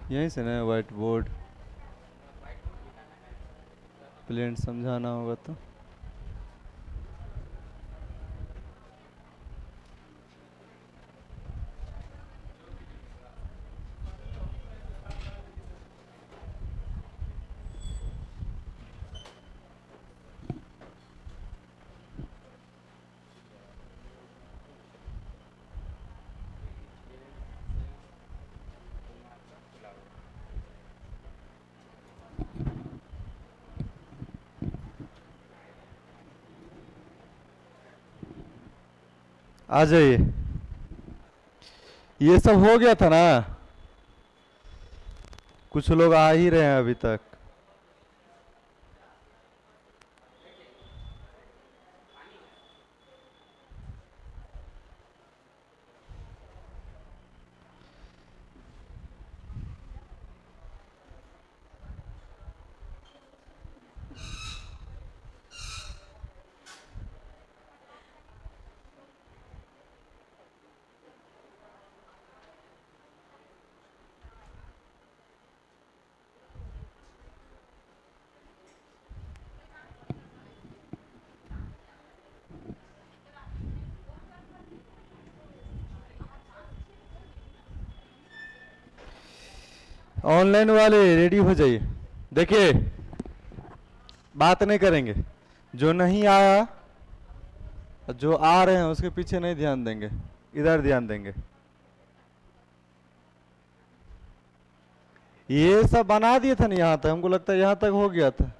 यहीं से ना व्हाइट बोर्ड प्लेन समझाना होगा तो। आ जाइए। ये सब हो गया था ना, कुछ लोग आ ही रहे हैं अभी तक। ऑनलाइन वाले रेडी हो जाइए। देखिए, बात नहीं करेंगे, जो नहीं आया, जो आ रहे हैं उसके पीछे नहीं ध्यान देंगे, इधर ध्यान देंगे। ये सब बना दिए थे ना यहाँ तक, हमको लगता है यहाँ तक हो गया था।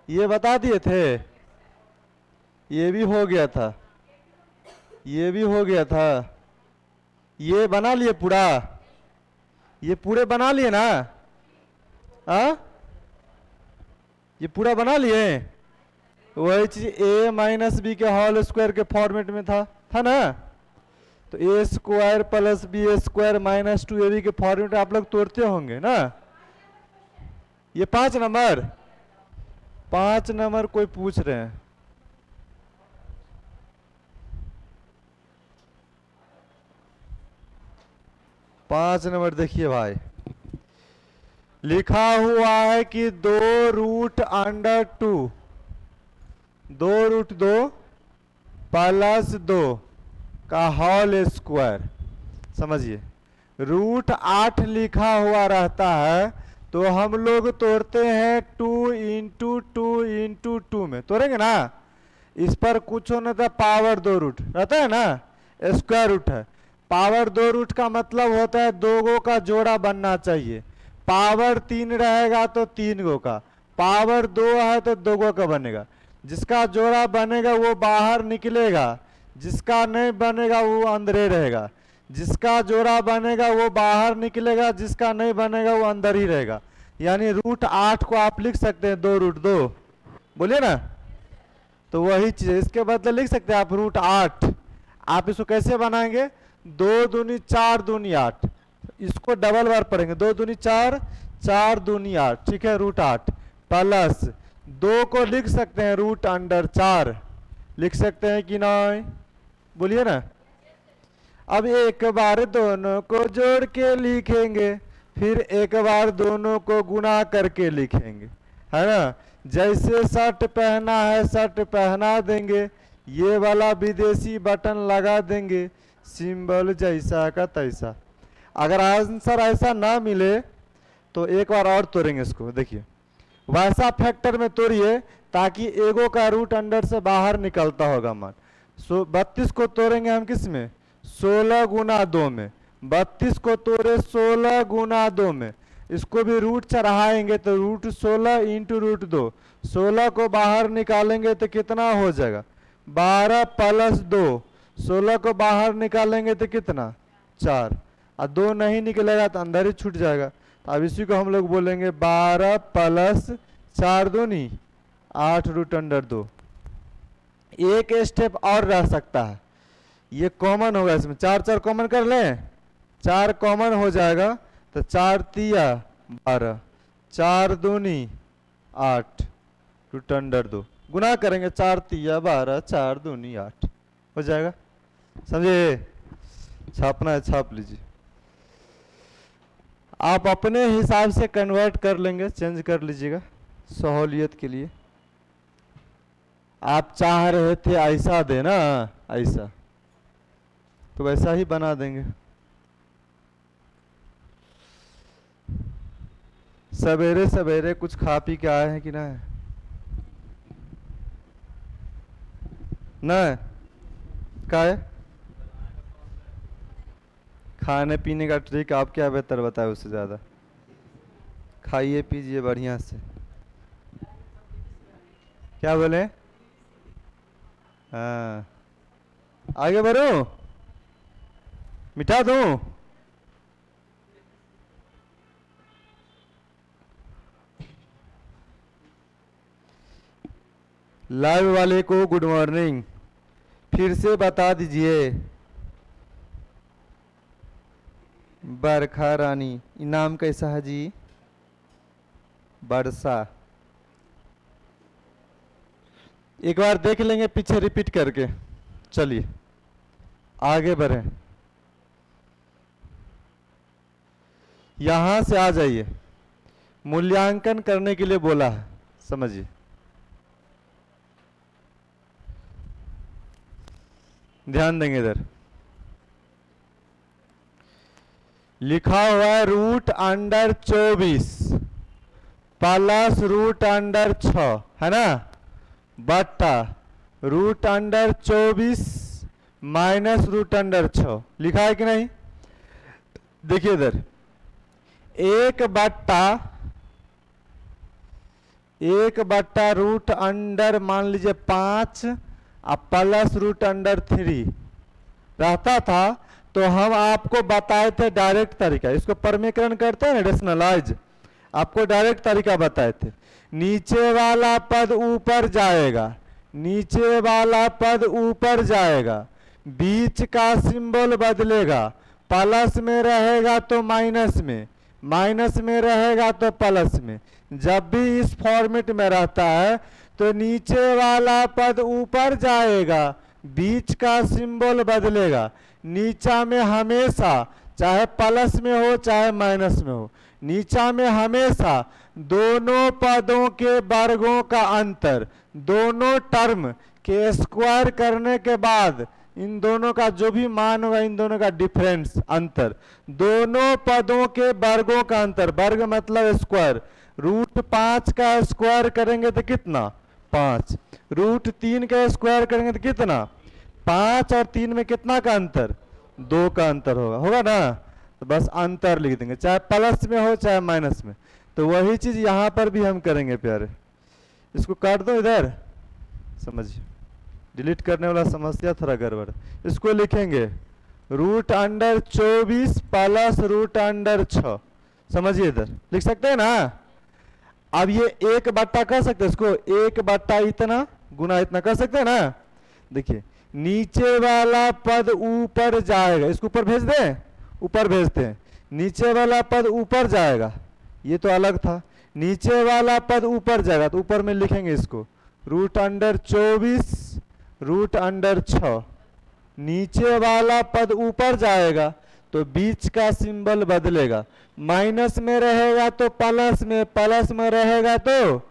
ये बता दिए थे, ये भी हो गया था, ये भी हो गया था। ये बना लिए पूरा, ये पूरे बना लिए ना। आ? ये पूरा बना लिए। वही चीज ए माइनस बी के होल स्क्वायर के फॉर्मेट में था ना। तो A square plus B square minus 2ab के फॉर्मेट आप लोग तोड़ते होंगे ना। ये 5 नंबर, 5 नंबर कोई पूछ रहे हैं। पांच नंबर देखिए भाई, लिखा हुआ है कि 2√√2, 2√2 प्लस 2 का होल स्क्वायर। समझिए, √8 लिखा हुआ रहता है तो हम लोग तोड़ते हैं 2 × 2 × 2 में तोड़ेंगे ना। इस पर कुछ होना था, पावर 2 रूट रहता है ना, स्क्वायर रूट है। पावर 2 रूट का मतलब होता है 2 का जोड़ा बनना चाहिए। पावर 3 रहेगा तो 3 का, पावर 2 है तो 2 का बनेगा। जिसका जोड़ा बनेगा वो बाहर निकलेगा, जिसका नहीं बनेगा वो अंदर ही रहेगा। जिसका जोड़ा बनेगा वो बाहर निकलेगा, जिसका नहीं बनेगा वो अंदर ही रहेगा। यानी √8 को आप लिख सकते हैं 2√2, बोलिए ना। तो वही चीज इसके बदले लिख सकते हैं आप √8। आप इसको कैसे बनाएंगे, 2×2 = 4, 2×8। इसको डबल बार पढ़ेंगे, 2×2 = 4, 4×2 = 8, ठीक है। √8 प्लस 2 को लिख सकते हैं √4, लिख सकते हैं कि नहीं, बोलिए ना। अब एक बार दोनों को जोड़ के लिखेंगे, फिर एक बार दोनों को गुणा करके लिखेंगे, है ना। जैसे शर्ट पहना है शर्ट पहना देंगे, ये वाला विदेशी बटन लगा देंगे, सिंबल जैसा का तैसा। अगर आंसर ऐसा ना मिले तो एक बार और तोड़ेंगे इसको। देखिए, वैसा फैक्टर में तोड़िए ताकि एगो का रूट अंडर से बाहर निकलता होगा मान। 32 को तोड़ेंगे हम किस में, 16×2 में। 32 को तोड़े 16×2 में, इसको भी रूट चढ़ाएंगे तो √16 × √2, 16 को बाहर निकालेंगे तो कितना हो जाएगा, 12 प्लस 2। 16 को बाहर निकालेंगे तो कितना, 4, और 2 नहीं निकलेगा तो अंदर ही छूट जाएगा। तो अब इसी को हम लोग बोलेंगे 12 प्लस 4 दूनी 8 √2। एक स्टेप और रह सकता है, ये कॉमन होगा, इसमें 4 4 कॉमन कर लें, 4 कॉमन हो जाएगा तो 4 तिया 12, 4 दूनी 8 √2। गुना करेंगे 4 तिया 12, 4 दूनी 8 हो जाएगा। समझे, छापना है छाप लीजिए। आप अपने हिसाब से कन्वर्ट कर लेंगे, चेंज कर लीजिएगा सहूलियत के लिए। आप चाह रहे थे ऐसा देना, ऐसा, तो वैसा ही बना देंगे। सवेरे सवेरे कुछ खा पी के आए हैं कि नहीं? नहीं क्या है खाने पीने का ट्रिक? आप क्या बेहतर बताए उससे ज़्यादा? खाइए पीजिए बढ़िया से। क्या बोले? हाँ, आगे बढ़ो, मिटा दूं? लाइव वाले को गुड मॉर्निंग, फिर से बता दीजिए। बरखा रानी, इनाम कैसा है जी? बरसा। एक बार देख लेंगे पीछे रिपीट करके। चलिए आगे बढ़ें, यहां से आ जाइए। मूल्यांकन करने के लिए बोला है, समझिए। ध्यान देंगे इधर लिखा हुआ है √24 प्लस √6 है ना, बट्टा √24 माइनस √6 लिखा है कि नहीं? देखिए इधर 1/1 रूट अंडर मान लीजिए 5 और प्लस √3 रहता था, तो हम आपको बताए थे डायरेक्ट तरीका। इसको परमीकरण करते हैं, रेशनलाइज, आपको डायरेक्ट तरीका बताए थे। नीचे वाला पद ऊपर जाएगा, नीचे वाला पद ऊपर जाएगा, बीच का सिंबल बदलेगा, प्लस में रहेगा तो माइनस में, माइनस में रहेगा तो प्लस में। जब भी इस फॉर्मेट में रहता है तो नीचे वाला पद ऊपर जाएगा, बीच का सिंबल बदलेगा, नीचा में हमेशा चाहे प्लस में हो चाहे माइनस में हो, नीचा में हमेशा दोनों पदों के वर्गों का अंतर, दोनों टर्म के स्क्वायर करने के बाद इन दोनों का जो भी मान होगा, इन दोनों का डिफरेंस अंतर, दोनों पदों के वर्गों का अंतर, वर्ग मतलब स्क्वायर, √5 का स्क्वायर करेंगे तो कितना? 5। √3 का स्क्वायर करेंगे तो कितना? 5 और 3 में कितना का अंतर? 2 का अंतर होगा, होगा ना? तो बस अंतर लिख देंगे, चाहे प्लस में हो चाहे माइनस में। तो वही चीज यहां पर भी हम करेंगे प्यारे। इसको काट दो इधर, समझिए डिलीट करने वाला समस्या थोड़ा गड़बड़। इसको लिखेंगे √24 प्लस √6, समझिए इधर लिख सकते हैं ना। अब ये 1/, कर सकते हैं इसको 1/, इतना गुना इतना कर सकते हैं ना। देखिए नीचे वाला पद ऊपर जाएगा, इसको ऊपर भेज दें, ऊपर भेजते हैं, नीचे वाला पद ऊपर जाएगा, ये तो अलग था, नीचे वाला पद ऊपर जाएगा तो ऊपर में लिखेंगे इसको √24 √6, नीचे वाला पद ऊपर जाएगा तो बीच का सिंबल बदलेगा, माइनस में रहेगा तो प्लस में, प्लस में रहेगा तो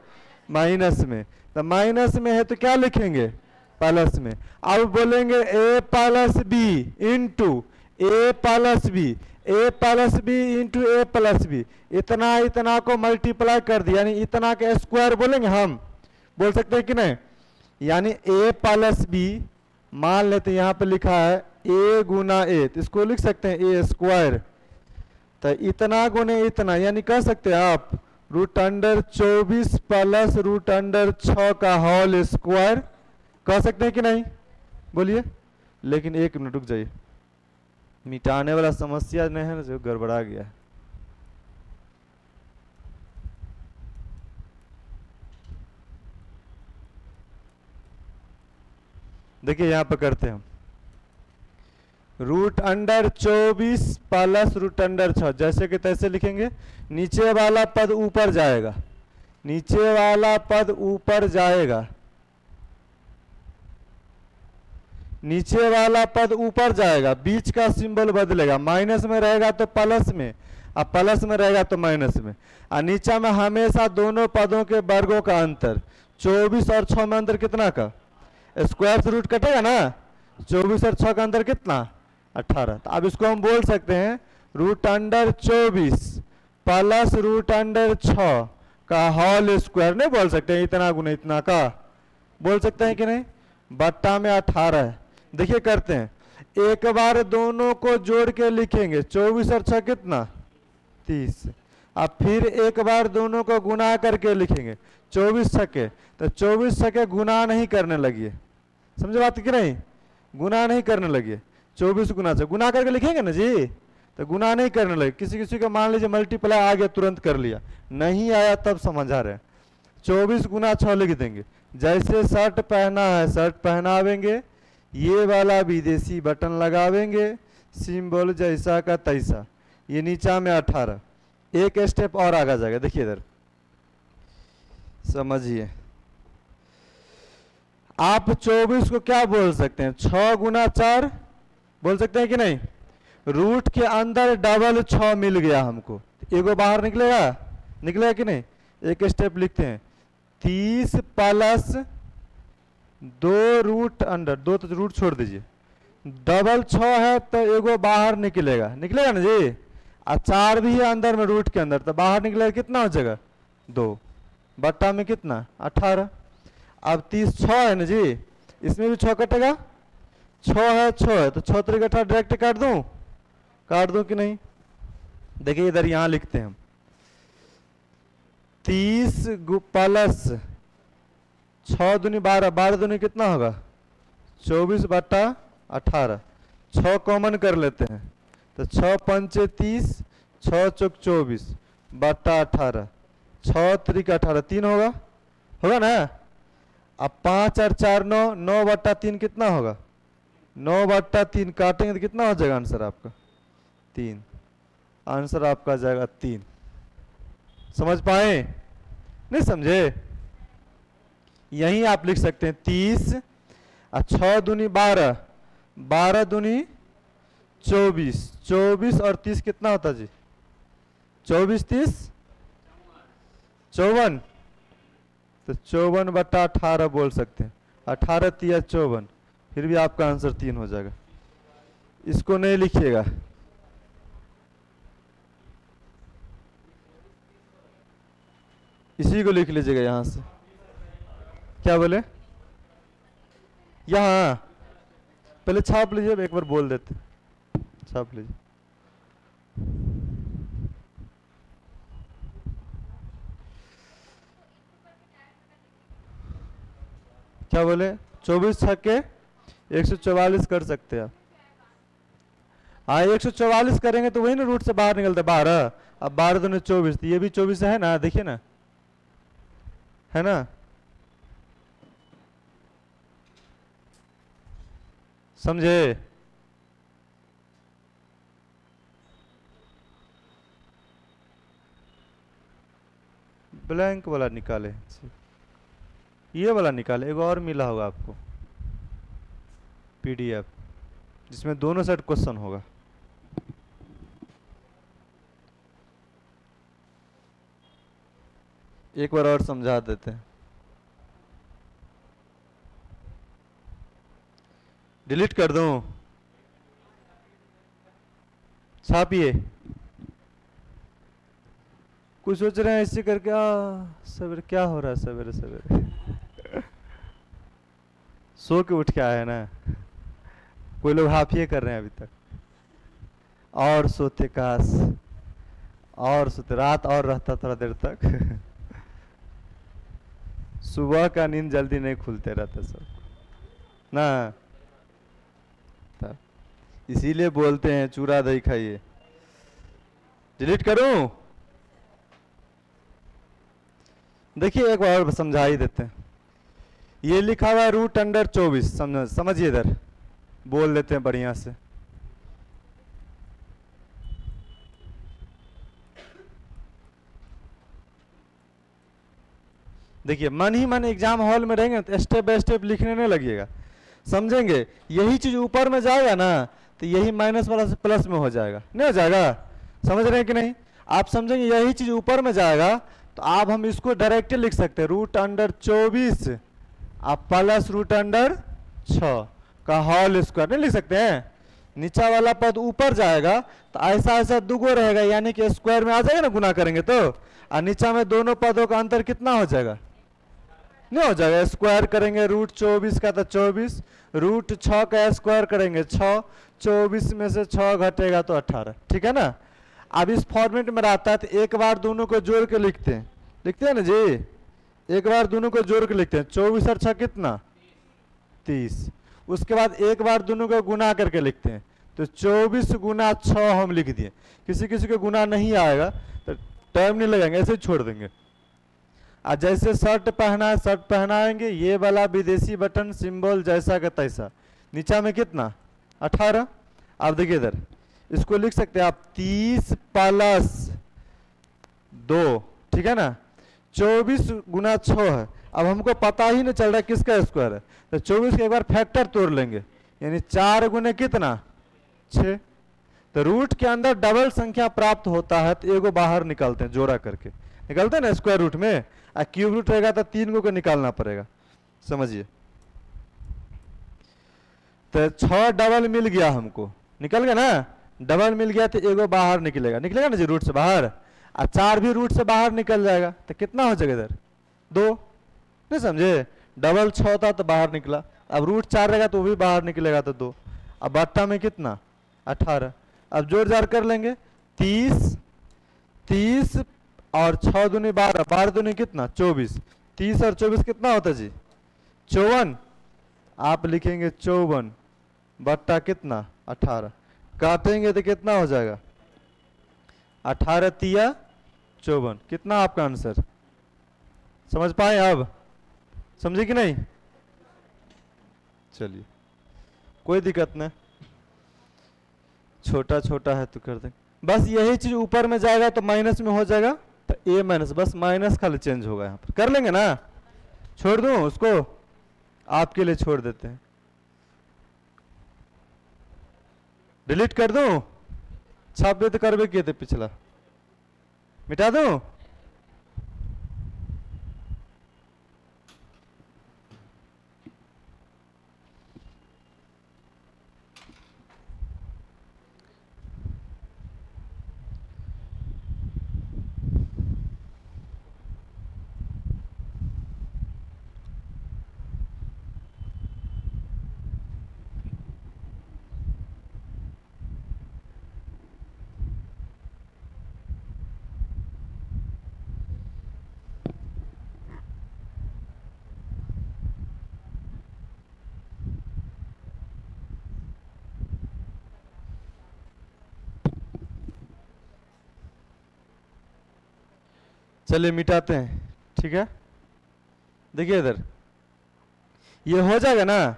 माइनस में, तो माइनस में है तो क्या लिखेंगे? प्लस में। अब बोलेंगे a plus B into a plus B, a plus B into a plus B, इतना इतना को मल्टीप्लाई कर दिया, यानी इतना के स्क्वायर बोलेंगे हम, बोल सकते हैं कि नहीं? यानी a प्लस बी, मान लेते यहाँ पे लिखा है a गुना a, तो इसको लिख सकते हैं a स्क्वायर, तो इतना गुने इतना, यानी कह सकते हैं आप √24 प्लस √6 का होल स्क्वायर, कह सकते हैं कि नहीं? बोलिए। लेकिन 1 मिनट रुक जाइए, मिटाने वाला समस्या नहीं है ना जो गड़बड़ा गया। देखिए यहां पर करते हैं हम √24 प्लस √6, जैसे कि तैसे लिखेंगे। नीचे वाला पद ऊपर जाएगा, नीचे वाला पद ऊपर जाएगा, नीचे वाला पद ऊपर जाएगा, बीच का सिंबल बदलेगा, माइनस में रहेगा तो प्लस में, अब प्लस में रहेगा तो माइनस में, और नीचा में हमेशा दोनों पदों के वर्गों का अंतर। 24 और 6 में अंतर कितना का, स्क्वायर से रूट कटेगा ना, 24 और 6 का अंतर कितना, 18। तो अब इसको हम बोल सकते हैं root under 24 plus root under 6 का होल स्क्वायर। नहीं बोल सकते इतना गुना इतना का, बोल सकते हैं कि नहीं, बट्टा में 18 है। देखिए करते हैं, एक बार दोनों को जोड़ के लिखेंगे, 24 और 6 कितना, 30। अब फिर एक बार दोनों को गुना करके लिखेंगे, 24 छक्के, तो 24 छक्के गुना नहीं करने लगिए, समझे बात कि नहीं, गुना नहीं करने लगिए, 24 गुना से गुना करके लिखेंगे ना जी, तो गुना नहीं करने लगे। किसी किसी का मान लीजिए मल्टीप्लाई आ गया तुरंत कर लिया, नहीं आया तब समझा रहे हैं, 24 गुना 6 लिख देंगे। जैसे शर्ट पहना है शर्ट पहनावेंगे, ये वाला विदेशी बटन लगावेंगे, सिंबल जैसा का तैसा, ये नीचा में 18। एक स्टेप और आगे जाएगा, देखिए इधर समझिए। आप 24 को क्या बोल सकते हैं, 6 गुना 4 बोल सकते हैं कि नहीं। रूट के अंदर डबल 6 मिल गया हमको, एगो बाहर निकलेगा, निकलेगा कि नहीं। एक स्टेप लिखते हैं, 30 प्लस 2 रूट अंडर, 2 तो रूट छोड़ दीजिए, डबल 6 है तो एगो बाहर निकलेगा, निकलेगा ना जी, और 4 भी है अंदर में रूट के अंदर, तो बाहर निकलेगा कितना हो जाएगा 2, बट्टा में कितना 18। अब 30 6 है ना जी, इसमें भी 6 कटेगा, 6 है 6 है, तो 6 3 18 डायरेक्ट काट दूं कि नहीं। देखिए इधर यहां लिखते हैं हम, 30 प्लस 6 दूनी 12, 12 दूनी कितना होगा 24 बट्टा 18, 6 कॉमन कर लेते हैं, तो 6 पंचे 30, 6 चौक 24 बट्टा 18, 6 3 का 18, 3 होगा ना। अब 5 और 4 9, 9 बट्टा 3 कितना होगा, 9 बट्टा 3 काटेंगे तो कितना हो जाएगा आंसर आपका 3, आंसर आपका जाएगा 3। समझ पाए, नहीं समझे, यही आप लिख सकते हैं 30 और 6 दूनी 12, 12 दूनी 24, 24 और 30 कितना होता जी, 24 30 54, तो 54 बट्टा 18 बोल सकते हैं, 18 3 54, फिर भी आपका आंसर 3 हो जाएगा। इसको नहीं लिखिएगा, इसी को लिख लीजिएगा यहां से। क्या बोले, यहां पहले छाप लीजिए, एक बार बोल देते, छाप लीजिए। क्या बोले, 24 छक्के 144 कर सकते हैं आप। हाँ 144 करेंगे तो वही ना रूट से बाहर निकलता 12, अब 12 दूनी 24, तो ये भी 24 है ना, देखिए ना, है ना। समझे, ब्लैंक वाला निकाले, ये वाला निकाले, एक और मिला होगा आपको पीडीएफ जिसमें दोनों सेट क्वेश्चन होगा। एक बार और समझा देते हैं, डिलीट कर दूं, छापिए। कुछ सोच रहे हैं ऐसे करके, सवेरे क्या हो रहा है, सवेरे सवेरे सो के उठ के आए हैं ना, कोई लोग हाफिए कर रहे हैं अभी तक, और सोते काश, और सोते रात और रहता थोड़ा देर तक सुबह का नींद जल्दी नहीं खुलते रहता सब ना, तब इसीलिए बोलते हैं चूरा दही खाइए। डिलीट करूं, देखिए एक बार समझा ही देते हैं। ये लिखा हुआ है रूट अंडर 24, समझिए इधर बोल देते हैं बढ़िया से। देखिए मन ही मन एग्जाम हॉल में रहेंगे तो स्टेप बाय स्टेप लिखने नहीं लगिएगा, समझेंगे। यही चीज ऊपर में जाएगा ना तो यही माइनस वाला से प्लस में हो जाएगा, नहीं हो जाएगा। समझ रहे हैं कि नहीं? आप समझेंगे यही चीज ऊपर में जाएगा तो आप हम इसको डायरेक्टली लिख सकते हैं रूट अंडर 24 आप प्लस रूट अंडर 6 का होल स्क्वायर नहीं लिख सकते हैं? नीचा वाला पद ऊपर जाएगा तो ऐसा ऐसा दुगो रहेगा, यानी कि स्क्वायर में आ जाएगा ना गुना करेंगे तो, और नीचा में दोनों पदों का अंतर कितना हो जाएगा? नहीं हो जाएगा। स्क्वायर करेंगे रूट 24 का तो 24, रूट 6 का स्क्वायर करेंगे 6, 24 में से 6 घटेगा तो 18, ठीक है ना? अब इस फॉर्मेट में रहता है तो एक बार दोनों को जोड़ के लिखते हैं ना जी, एक बार दोनों को जोड़ के लिखते हैं। 24 और 6 कितना? 30। उसके बाद एक बार दोनों को गुना करके लिखते हैं तो 24 गुना 6 हम लिख दिए। किसी किसी को गुना नहीं आएगा तो टाइम नहीं लगाएंगे, ऐसे ही छोड़ देंगे। आज जैसे शर्ट पहना है शर्ट पहनाएंगे, ये वाला विदेशी बटन सिंबल जैसा का तैसा। नीचा में कितना? 18। अब देखिए इधर इसको लिख सकते हैं आप 30 प्लस 2, ठीक है ना? 24 गुना 6 है। अब हमको पता ही नहीं चल रहा है किसका स्क्वायर है, तो 24 के एक बार फैक्टर तोड़ लेंगे, यानी 4 गुने कितना? 6। तो रूट के अंदर डबल संख्या प्राप्त होता है तो एगो बाहर निकालते हैं, जोड़ा करके निकालते हैं ना स्क्वायर रूट में। और क्यूब रूट रहेगा तो 3 को निकालना पड़ेगा, समझिए। तो 6 डबल मिल गया हमको, निकल गया ना? डबल मिल गया तो एगो बाहर निकलेगा ना जी रूट से बाहर, और 4 भी रूट से बाहर निकल जाएगा तो कितना हो जाएगा इधर? 2। नहीं समझे? डबल 6 था तो बाहर निकला, अब रूट 4 रहेगा तो वो भी बाहर निकलेगा तो 2। अब बट्टा में कितना? 18। अब जोड़ जाड़ कर लेंगे 30 और 6 दूनी 12, 12 दूनी कितना? 24। 30 और 24 कितना होता जी? 54। आप लिखेंगे 54 बट्टा कितना? 18। काटेंगे तो कितना हो जाएगा? 18 तिया 54। कितना आपका आंसर? समझ पाए? अब समझे कि नहीं? चलिए कोई दिक्कत नहीं, छोटा छोटा है तो कर देंगे। बस यही चीज ऊपर में जाएगा तो माइनस में हो जाएगा तो ए माइनस, बस माइनस खाली चेंज होगा यहाँ पर। कर लेंगे ना? छोड़ दूं उसको? आपके लिए छोड़ देते हैं। डिलीट कर दूं? छाप दे तो करवे किए थे पिछला, मिटा दूं? चलिए मिटाते हैं, ठीक है? देखिए इधर ये हो जाएगा ना,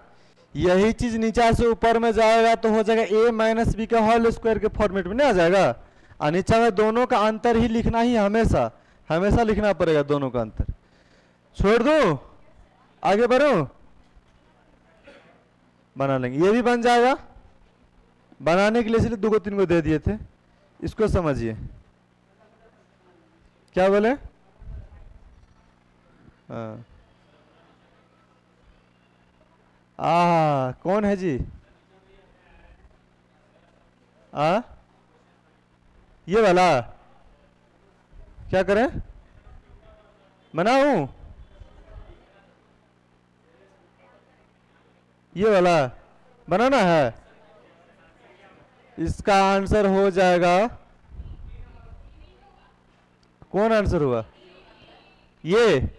यही चीज नीचा से ऊपर में जाएगा तो हो जाएगा a माइनस बी का होल स्क्वायर के फॉर्मेट में नहीं आ जाएगा? और नीचा में दोनों का अंतर ही लिखना ही हमेशा हमेशा लिखना पड़ेगा, दोनों का अंतर। छोड़ दो? आगे बढ़ो? बना लेंगे, ये भी बन जाएगा। बनाने के लिए इसलिए 2 को 3 को दे दिए थे। इसको समझिए, क्या बोले? हाँ कौन है जी? ये वाला क्या करें? बनाऊं? ये वाला बनाना है? इसका आंसर हो जाएगा, कौन आंसर हुआ? ये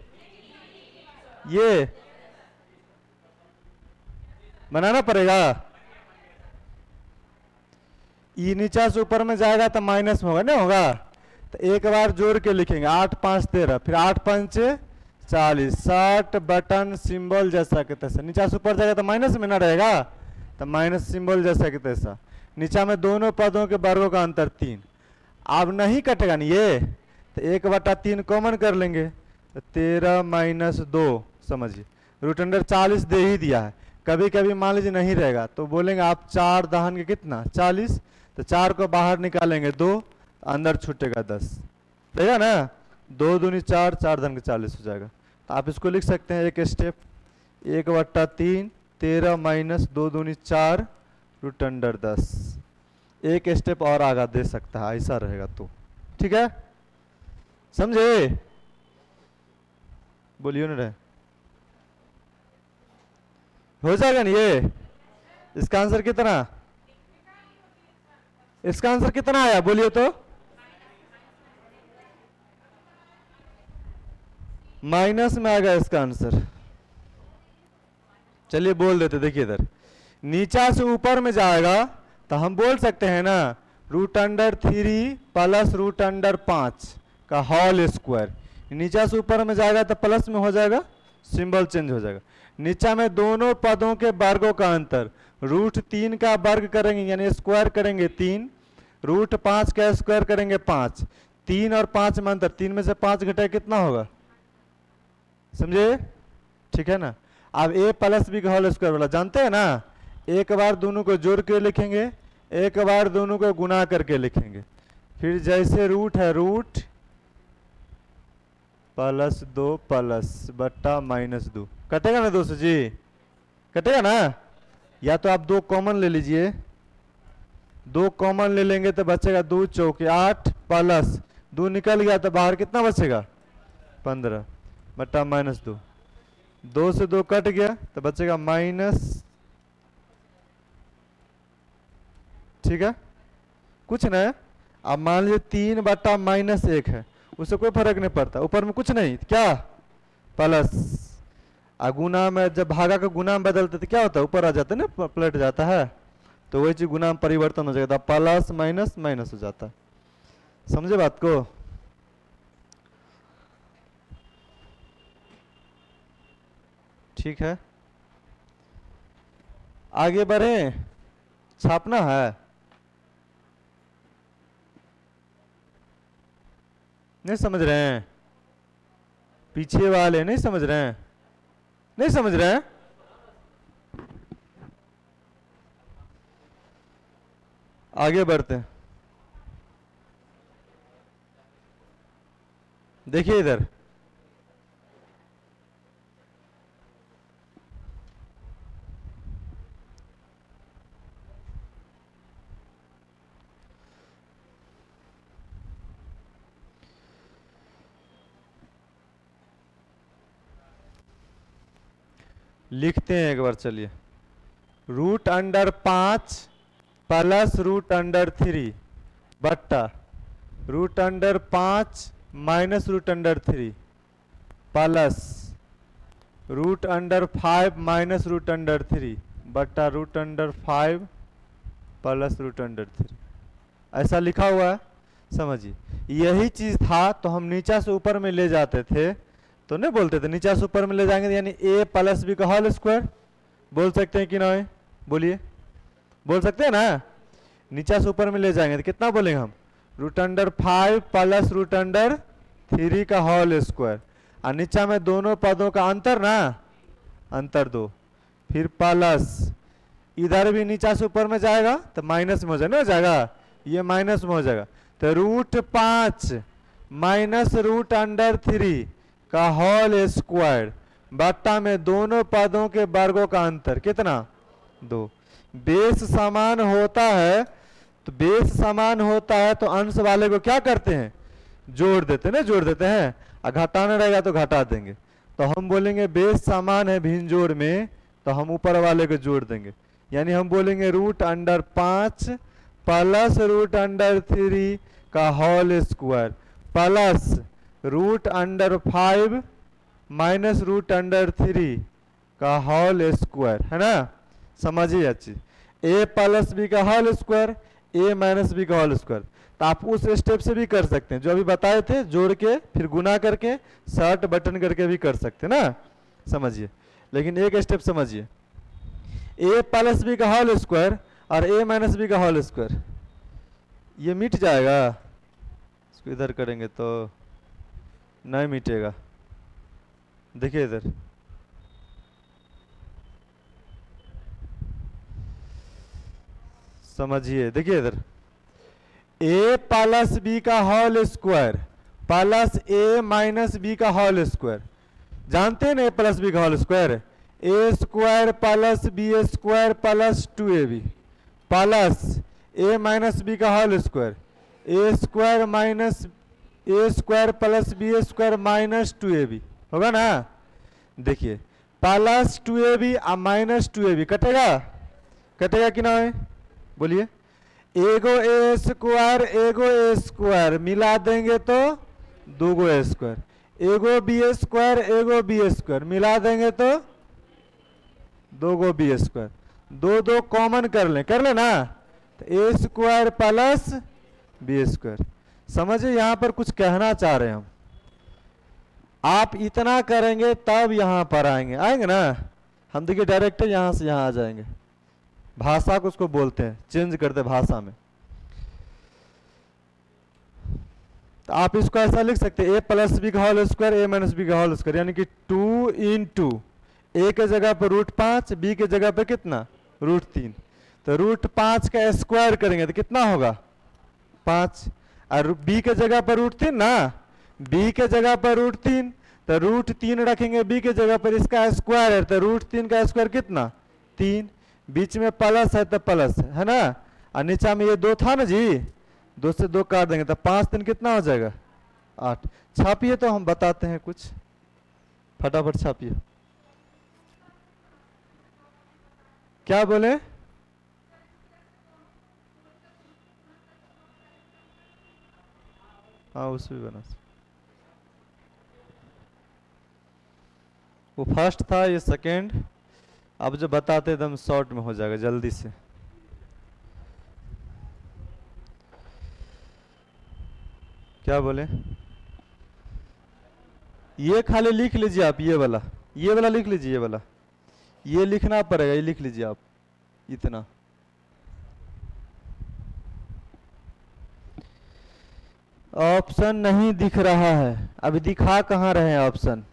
बनाना पड़ेगा। ई नीचा से ऊपर में जाएगा तो माइनस में होगा, नहीं होगा? तो एक बार जोड़ के लिखेंगे 8 5 13, फिर 8 5 40, 60 बटन सिंबल जैसा कि तैसा। नीचा से ऊपर जाएगा तो माइनस में ना रहेगा, तो माइनस सिंबल जैसा कि तैसा। नीचा में दोनों पदों के वर्गों का अंतर 3। अब नहीं कटेगा नहीं ये, तो 1/3 कॉमन कर लेंगे तो 13 माइनस 2, समझिए रूट अंडर 40 दे ही दिया है। कभी कभी मान लीजिए नहीं रहेगा तो बोलेंगे आप 4 दहन के कितना? 40, तो 4 को बाहर निकालेंगे 2, अंदर छूटेगा 10, रहेगा ना। 2 दूनी 4, 4 धन के 40 हो जाएगा। तो आप इसको लिख सकते हैं एक स्टेप, 1/3, 13 माइनस 2 दूनी 4 रूट अंडर 10। एक स्टेप और आगा दे सकता है, ऐसा रहेगा तो ठीक है, समझे? बोलियो ना रहे, हो जाएगा ना ये? इसका आंसर कितना, इसका आंसर कितना आया बोलिए तो? माइनस में आ गया इसका आंसर। चलिए बोल देते, देखिए इधर नीचा से ऊपर में जाएगा तो हम बोल सकते हैं ना √3 प्लस √5 का होल स्क्वायर। नीचा से ऊपर में जाएगा तो प्लस में हो जाएगा, सिंबल चेंज हो जाएगा। नीचा में दोनों पदों के वर्गों का अंतर, √3 का वर्ग करेंगे यानी स्क्वायर करेंगे 3, √5 का स्क्वायर करेंगे 5, 3 और 5 में अंतर, 3 में से 5 घटाए कितना होगा, समझे? ठीक है ना। अब a प्लस बी का होल स्क्वायर वाला जानते हैं ना, एक बार दोनों को जोड़ के लिखेंगे, एक बार दोनों को गुना करके लिखेंगे। फिर जैसे रूट है रूट +2 प्लस बट्टा -2, कटेगा ना 2 से जी, कटेगा ना। या तो आप 2 कॉमन ले लीजिए, 2 कॉमन ले लेंगे तो बचेगा 2 चौके 8 प्लस 2 निकल गया तो बाहर कितना बचेगा 15 बट्टा -2, 2 से 2 कट गया तो बचेगा माइनस, ठीक है कुछ नहीं। अब मान लीजिए 3 बट्टा -1 है, उससे कोई फर्क नहीं पड़ता, ऊपर में कुछ नहीं क्या प्लस, गुना में जब भागा का गुना में बदलते तो क्या होता है ऊपर आ जाता है ना, पलट जाता है, तो वही चीज गुना में परिवर्तन हो जाएगा, प्लस माइनस माइनस हो जाता है। समझे बात को? ठीक है आगे बढ़े, छापना है, नहीं समझ रहे हैं? पीछे वाले नहीं समझ रहे हैं, नहीं समझ रहे हैं? आगे बढ़ते हैं, देखिए इधर लिखते हैं एक बार, चलिए √5 प्लस √3 बट्टा √5 माइनस √3 प्लस √5 माइनस √3 बट्टा √5 प्लस √3, ऐसा लिखा हुआ है। समझिए यही चीज था तो हम नीचा से ऊपर में ले जाते थे, तो नहीं बोलते थे नीचा से ऊपर में ले जाएंगे यानी a प्लस बी का होल स्क्वायर, बोल सकते हैं कि नहीं? बोलिए, बोल सकते हैं ना। नीचा से ऊपर में ले जाएंगे तो कितना बोलेंगे हम, √5 प्लस √3 का होल स्क्वायर, और नीचा में दोनों पदों का अंतर ना, अंतर 2, फिर प्लस इधर भी नीचा से ऊपर में जाएगा तो माइनस में हो जाएगा, हो जाएगा ये माइनस में हो जाएगा, तो √5 माइनस √3 का होल स्क्वायर बट्टा में दोनों पदों के वर्गों का अंतर कितना 2। बेस समान होता है तो बेस समान होता है तो अंश वाले को क्या करते हैं, जोड़ देते हैं ना, जोड़ देते हैं, और घटाना रहेगा तो घटा देंगे। तो हम बोलेंगे बेस समान है भिन्न जोड़ में, तो हम ऊपर वाले को जोड़ देंगे, यानी हम बोलेंगे √5 प्लस √3 का होल स्क्वायर प्लस √5 माइनस √3 का होल स्क्वायर, है ना। समझिए अच्छी, a प्लस बी का whole square, a minus B का होल स्क्वायर, तो आप उस स्टेप से भी कर सकते हैं जो अभी बताए थे, जोड़ के फिर गुना करके शर्ट बटन करके भी कर सकते हैं ना। समझिए लेकिन एक स्टेप समझिए, a प्लस बी का होल स्क्वायर और a माइनस बी का होल स्क्वायर, ये मिट जाएगा, इसको इधर करेंगे तो नहीं मिटेगा। देखिए इधर समझिए, देखिए इधर ए प्लस बी का whole square plus A minus B का होल स्क्वायर, जानते हैं ना ए प्लस बी का whole square, A square plus B square plus 2ab plus A minus B का whole square A square minus A square plus B square minus 2ab होगा ना। देखिए plus 2ab और minus 2ab कटेगा, कटेगा कि ना है, बोलिए। एगो ए स्क्वायर मिला देंगे तो 2 ए स्क्वायर, एगो बी स्क्वायर मिला देंगे तो 2 बी स्क्वायर, 2 कॉमन कर लें ना, तो A square plus B square. समझे, यहां पर कुछ कहना चाह रहे हैं हम। आप इतना करेंगे तब यहां पर आएंगे ना। हम देखिए डायरेक्ट यहां से यहां आ जाएंगे, भाषा को उसको बोलते हैं, चेंज करते हैं भाषा में। तो आप इसको ऐसा लिख सकते हैं, ए प्लस बी का होल स्क्वायर ए माइनस बी का होल स्क्वायर, यानी कि 2 इंटू ए के जगह पर √5, बी के जगह पर कितना √3, तो √5 का स्क्वायर करेंगे तो कितना होगा 5, और बी के जगह पर √3 ना, बी के जगह पर √3, तो √3 रखेंगे बी के जगह पर, इसका स्क्वायर है तो √3 का स्क्वायर कितना 3, बीच में प्लस है तो प्लस है ना, और नीचा में ये 2 था ना जी, 2 से 2 काट देंगे तो 5 3 कितना हो जाएगा 8। छापिए तो हम बताते हैं कुछ, फटाफट छापिए। क्या बोले, हाँ उस भी बना, वो फर्स्ट था ये सेकेंड, अब जो बताते एकदम शॉर्ट में हो जाएगा जल्दी से। क्या बोले, ये खाली लिख लीजिए आप, ये वाला लिख लीजिए, ये वाला ये लिखना पड़ेगा, ये लिख लीजिए आप इतना। ऑप्शन नहीं दिख रहा है, अभी दिखा कहाँ रहे हैं ऑप्शन,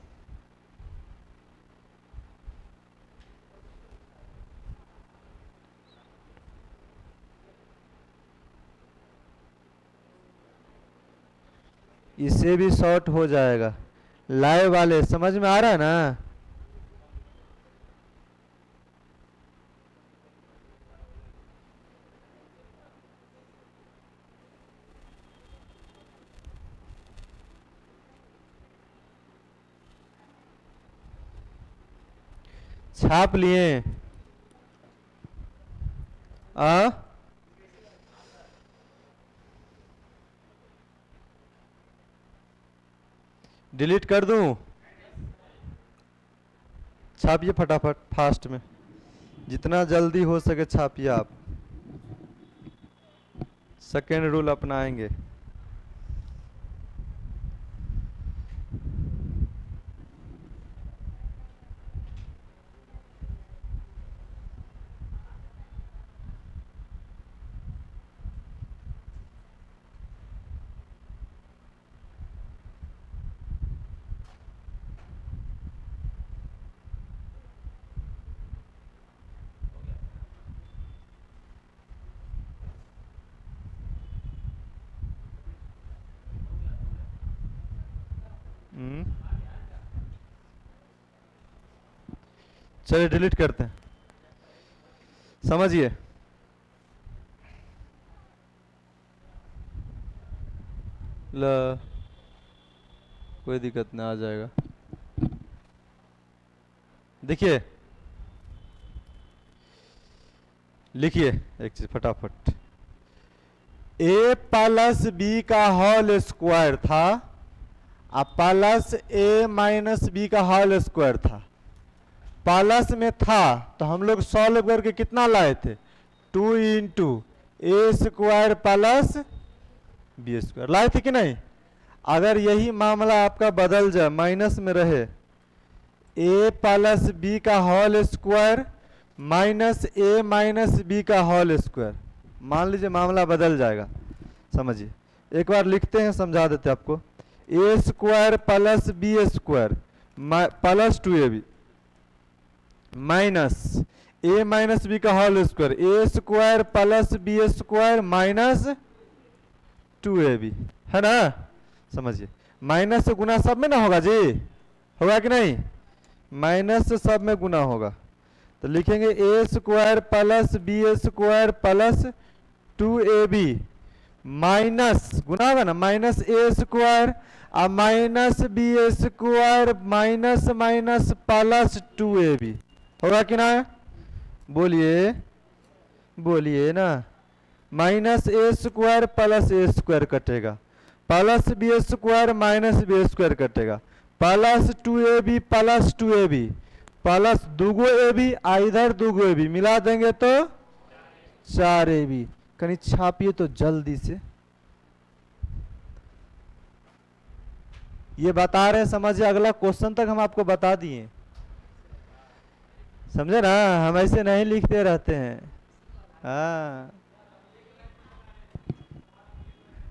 इससे भी शॉर्ट हो जाएगा। लाइव वाले समझ में आ रहा है ना, छाप लिए आ डिलीट कर दूं, छापिए फटाफट फास्ट में, जितना जल्दी हो सके छापिए आप, सेकेंड रूल अपनाएंगे। चलिए डिलीट करते हैं, समझिए। ल कोई दिक्कत ना, आ जाएगा। देखिए लिखिए एक चीज फटाफट, ए प्लस बी का होल स्क्वायर था और प्लस ए माइनस बी का होल स्क्वायर था, प्लस में था तो हम लोग सॉल्व करके कितना लाए थे 2 इंटू ए स्क्वायर प्लस बी स्क्वायर लाए थे कि नहीं। अगर यही मामला आपका बदल जाए, माइनस में रहे, ए प्लस बी का whole square minus A minus B का होल स्क्वायर, मान लीजिए मामला बदल जाएगा, समझिए। एक बार लिखते हैं, समझा देते आपको, A square plus B square plus 2ab minus A minus B का whole square, A square plus B square minus 2ab है ना, समझिए माइनस से गुना सब में ना होगा जी, होगा कि नहीं, माइनस से सब में गुना होगा, तो लिखेंगे A square plus B square plus 2ab minus गुना होगा ना माइनस ए स्क्वायर और minus B square minus minus plus 2ab होगा कि ना, बोलिए बोलिए ना, minus A square plus A square कटेगा, plus B square minus B square कटेगा, plus 2ab plus 2ab plus दूगो ए बी इधर दूगो ए बी मिला देंगे तो 4ab, कहीं छापिए तो जल्दी से, ये बता रहे हैं समझिए, अगला क्वेश्चन तक हम आपको बता दिए, समझे ना, हम ऐसे नहीं लिखते रहते हैं। हाँ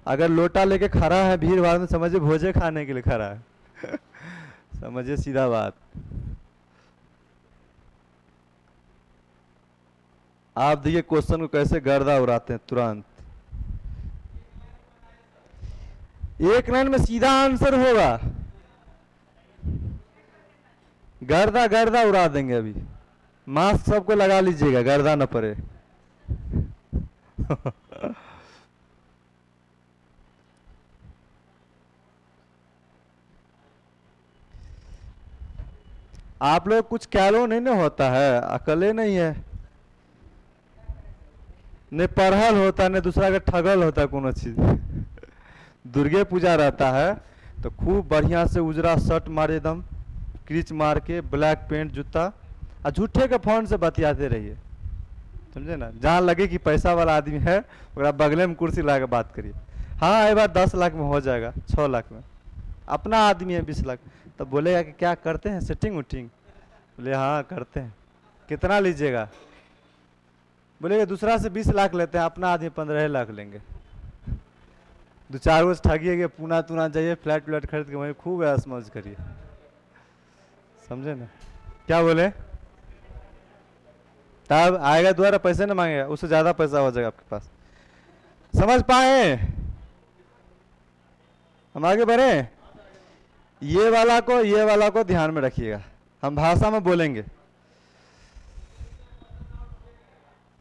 अगर लोटा लेके खड़ा है भीड़ भाड़ में, समझिए भोजे खाने के लिए खड़ा है समझिए सीधा बात। आप देखिए क्वेश्चन को कैसे गर्दा उड़ाते हैं तुरंत, एक लाइन में सीधा आंसर होगा, गर्दा गर्दा उड़ा देंगे। अभी मास्क सबको लगा लीजिएगा, गर्दा न पड़े आप लोग कुछ कैलो नहीं ना होता है, अकले नहीं है, ने पढ़ल होता ने दूसरा के ठगल होता कोनो चीज दुर्गे पूजा रहता है तो खूब बढ़िया से उजरा शर्ट मारे, एकदम क्रीच मार के, ब्लैक पैंट जूता, और झूठे के फोन से बतियाते रहिए, समझे ना, जहाँ लगे कि पैसा वाला आदमी है बगले में कुर्सी ला के बात करिए, हाँ ये बात 10 लाख में हो जाएगा, 6 लाख में, अपना आदमी है 20 लाख, तब बोलेगा कि क्या करते हैं सेटिंग उटिंग, बोले हाँ करते हैं, कितना लीजिएगा, बोलेगा दूसरा से 20 लाख लेते हैं, अपना आदमी 15 लाख लेंगे, 2-4 रोज ठगिएगा, पूना तूना जाइए, फ्लैट व्लैट खरीद के वहीं खूब ऐश मौज करिए, समझे ना, क्या बोले, तब आएगा दोबारा पैसे ना मांगेगा, उससे ज्यादा पैसा हो जाएगा आपके पास, समझ पाए, हम आगे बढ़े, ये वाला को ध्यान में रखिएगा, हम भाषा में बोलेंगे,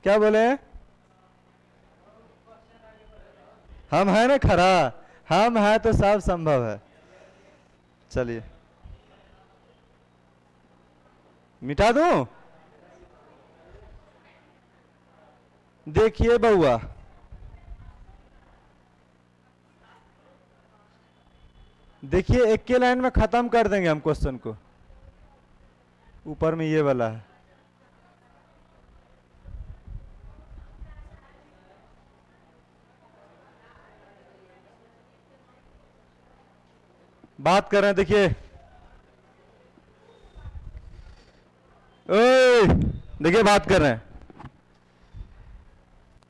क्या बोले, हम है ना खरा, हम है तो सब संभव है, चलिए मिटा दूं, देखिए बउआ, देखिए एक के लाइन में खत्म कर देंगे हम क्वेश्चन को, ऊपर में ये वाला है, बात कर रहे हैं, देखिए देखिए बात कर रहे हैं,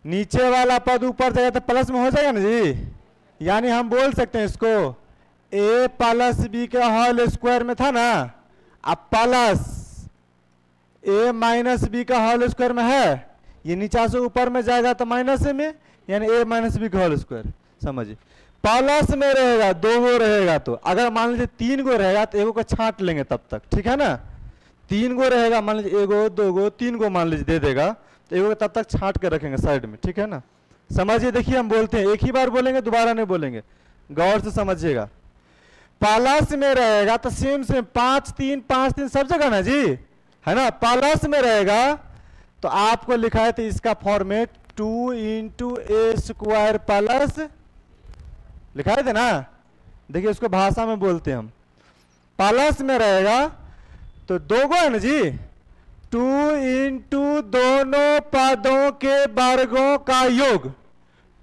नीचे वाला पद ऊपर जाएगा तो प्लस में हो जाएगा ना जी, यानी हम बोल सकते हैं इसको a प्लस बी का होल स्क्वायर में था ना, अब प्लस a माइनस बी का होल स्क्वायर में है, ये नीचा से ऊपर में जाएगा तो माइनस में, यानी a माइनस बी का होल स्क्वायर, समझिए प्लस में रहेगा, 2 गो रहेगा, तो अगर मान लीजिए 3 गो रहेगा तो एगो को छांट लेंगे तब तक, ठीक है ना, 3 गो रहेगा, मान लीजिए 1 गो 2 गो 3 गो मान लीजिए दे देगा, तो एगो तब तक छांट के रखेंगे साइड में, ठीक है ना, समझिए, देखिए हम बोलते हैं एक ही बार बोलेंगे, दोबारा नहीं बोलेंगे, गौर से समझिएगा, प्लस में रहेगा तो सेम 5-3 सब जगह ना जी, है ना, प्लस में रहेगा तो आपको लिखा है तो इसका फॉर्मेट 2 इंटू ए स्क्वायर प्लस, लिखा है थे ना, देखिए उसको भाषा में बोलते हैं हम, प्लस में रहेगा तो 2 गो है ना जी, 2 इंटू दोनों पदों के वर्गों का योग,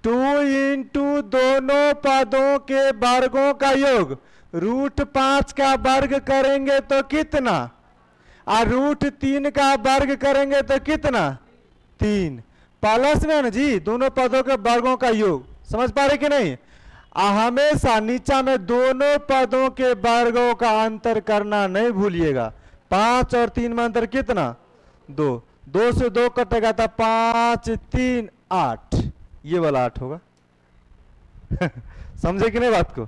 2 इंटू दोनों पदों के वर्गों का योग, √5 का वर्ग करेंगे तो कितना, और √3 का वर्ग करेंगे तो कितना, 3, प्लस में ना जी, दोनों पदों के वर्गों का योग, समझ पा रहे कि नहीं, हमेशा नीचा में दोनों पदों के वर्गों का अंतर करना नहीं भूलिएगा, 5 और 3 में अंतर कितना, 2, 2 से 2 कटेगा था 5 3 8, ये वाला 8 होगा, समझे कि नहीं बात को?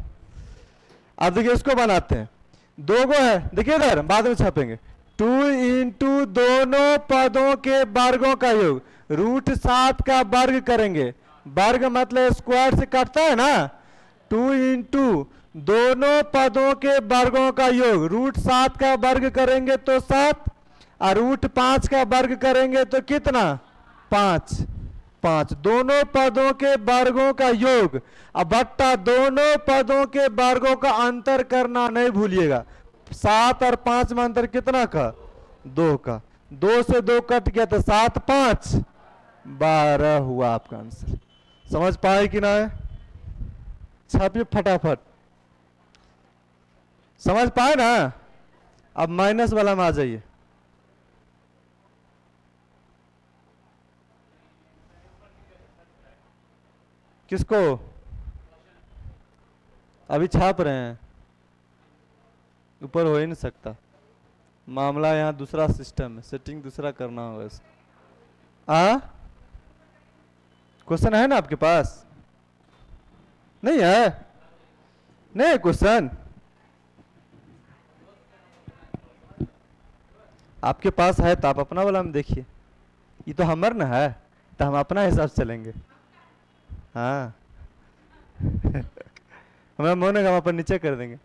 अब देखिए इसको बनाते हैं, दो गो है, देखिए इधर बाद में छापेंगे, 2 इंटू दोनों पदों के वर्गों का योग, √7 का वर्ग करेंगे, वर्ग मतलब स्क्वायर से कटता है ना, 2 इंटू दोनों पदों के वर्गों का योग, √7 का वर्ग करेंगे तो 7, और √5 का वर्ग करेंगे तो कितना, 5, 5 दोनों पदों के वर्गों का योग, अब बट्टा दोनों पदों के वर्गों का अंतर करना नहीं भूलिएगा, 7 और 5 में अंतर कितना का, 2 का, 2 से 2 कट गया तो 7 5 12 हुआ आपका आंसर। समझ पाए कि ना? छापिए फटाफट, समझ पाए ना? अब माइनस वाला में आ जाइए, किसको अभी छाप रहे हैं, ऊपर हो ही नहीं सकता, मामला यहाँ दूसरा सिस्टम है, सेटिंग दूसरा करना होगा इसको। क्वेश्चन है ना आपके पास? नहीं है? नहीं क्वेश्चन आपके पास है तो आप अपना वाला में देखिए, ये तो हमर ना है तो हम अपना हिसाब से चलेंगे। हाँ हमें मन है हम अपन नीचे कर देंगे।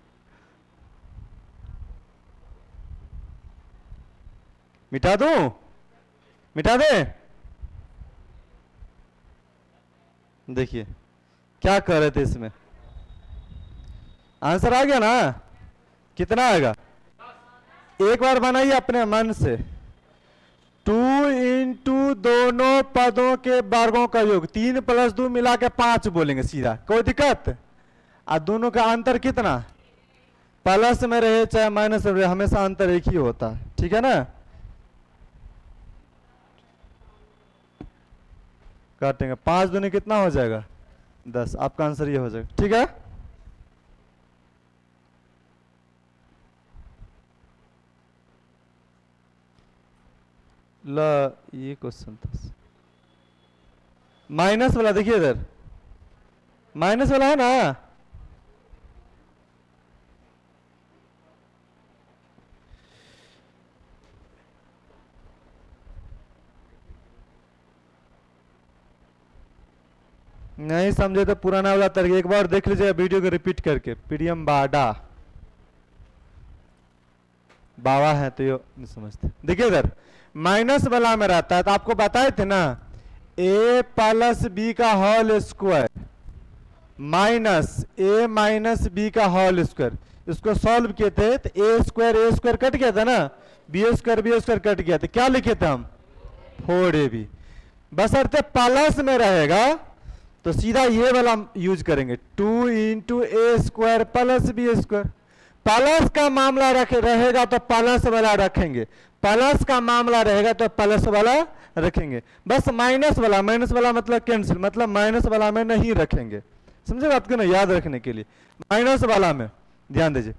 मिटा दूं, मिटा दे, देखिए क्या कर रहे थे इसमें, आंसर आ गया ना? कितना आएगा? एक बार बनाइए अपने मन से, 2 इंटू दोनों पदों के वर्गों का योग, 3 + 2 मिला के 5 बोलेंगे सीधा, कोई दिक्कत? और दोनों का अंतर कितना, प्लस में रहे चाहे माइनस में रहे, हमेशा अंतर एक ही होता है, ठीक है ना? काटेंगे, 5 दूनी कितना हो जाएगा, 10, आपका आंसर ये हो जाएगा, ठीक है? ला ये क्वेश्चन था, माइनस वाला देखिए इधर, माइनस वाला है ना, नहीं समझे तो पुराना वाला तरीका एक बार देख लीजिए वीडियो को रिपीट करके, पीडीएम बाडा बाबा है तो ये नहीं समझते। देखिए इधर माइनस वाला में रहता है तो आपको बताए थे ना, a + b का whole square minus a - b का होल स्क्वायर, इसको सॉल्व किए थे तो a स्क्वायर कट गया था ना, b स्क्वायर कट गया था, क्या लिखे थे हम, 4ab, बस अर्थ प्लस में रहेगा तो सीधा ये वाला यूज करेंगे, 2 into a square + b square, plus का मामला रहेगा तो प्लस वाला रखेंगे, प्लस का मामला रहेगा तो प्लस वाला रखेंगे, बस माइनस वाला मतलब कैंसिल, मतलब माइनस वाला में नहीं रखेंगे, समझे बात को ना? याद रखने के लिए माइनस वाला में ध्यान दीजिए,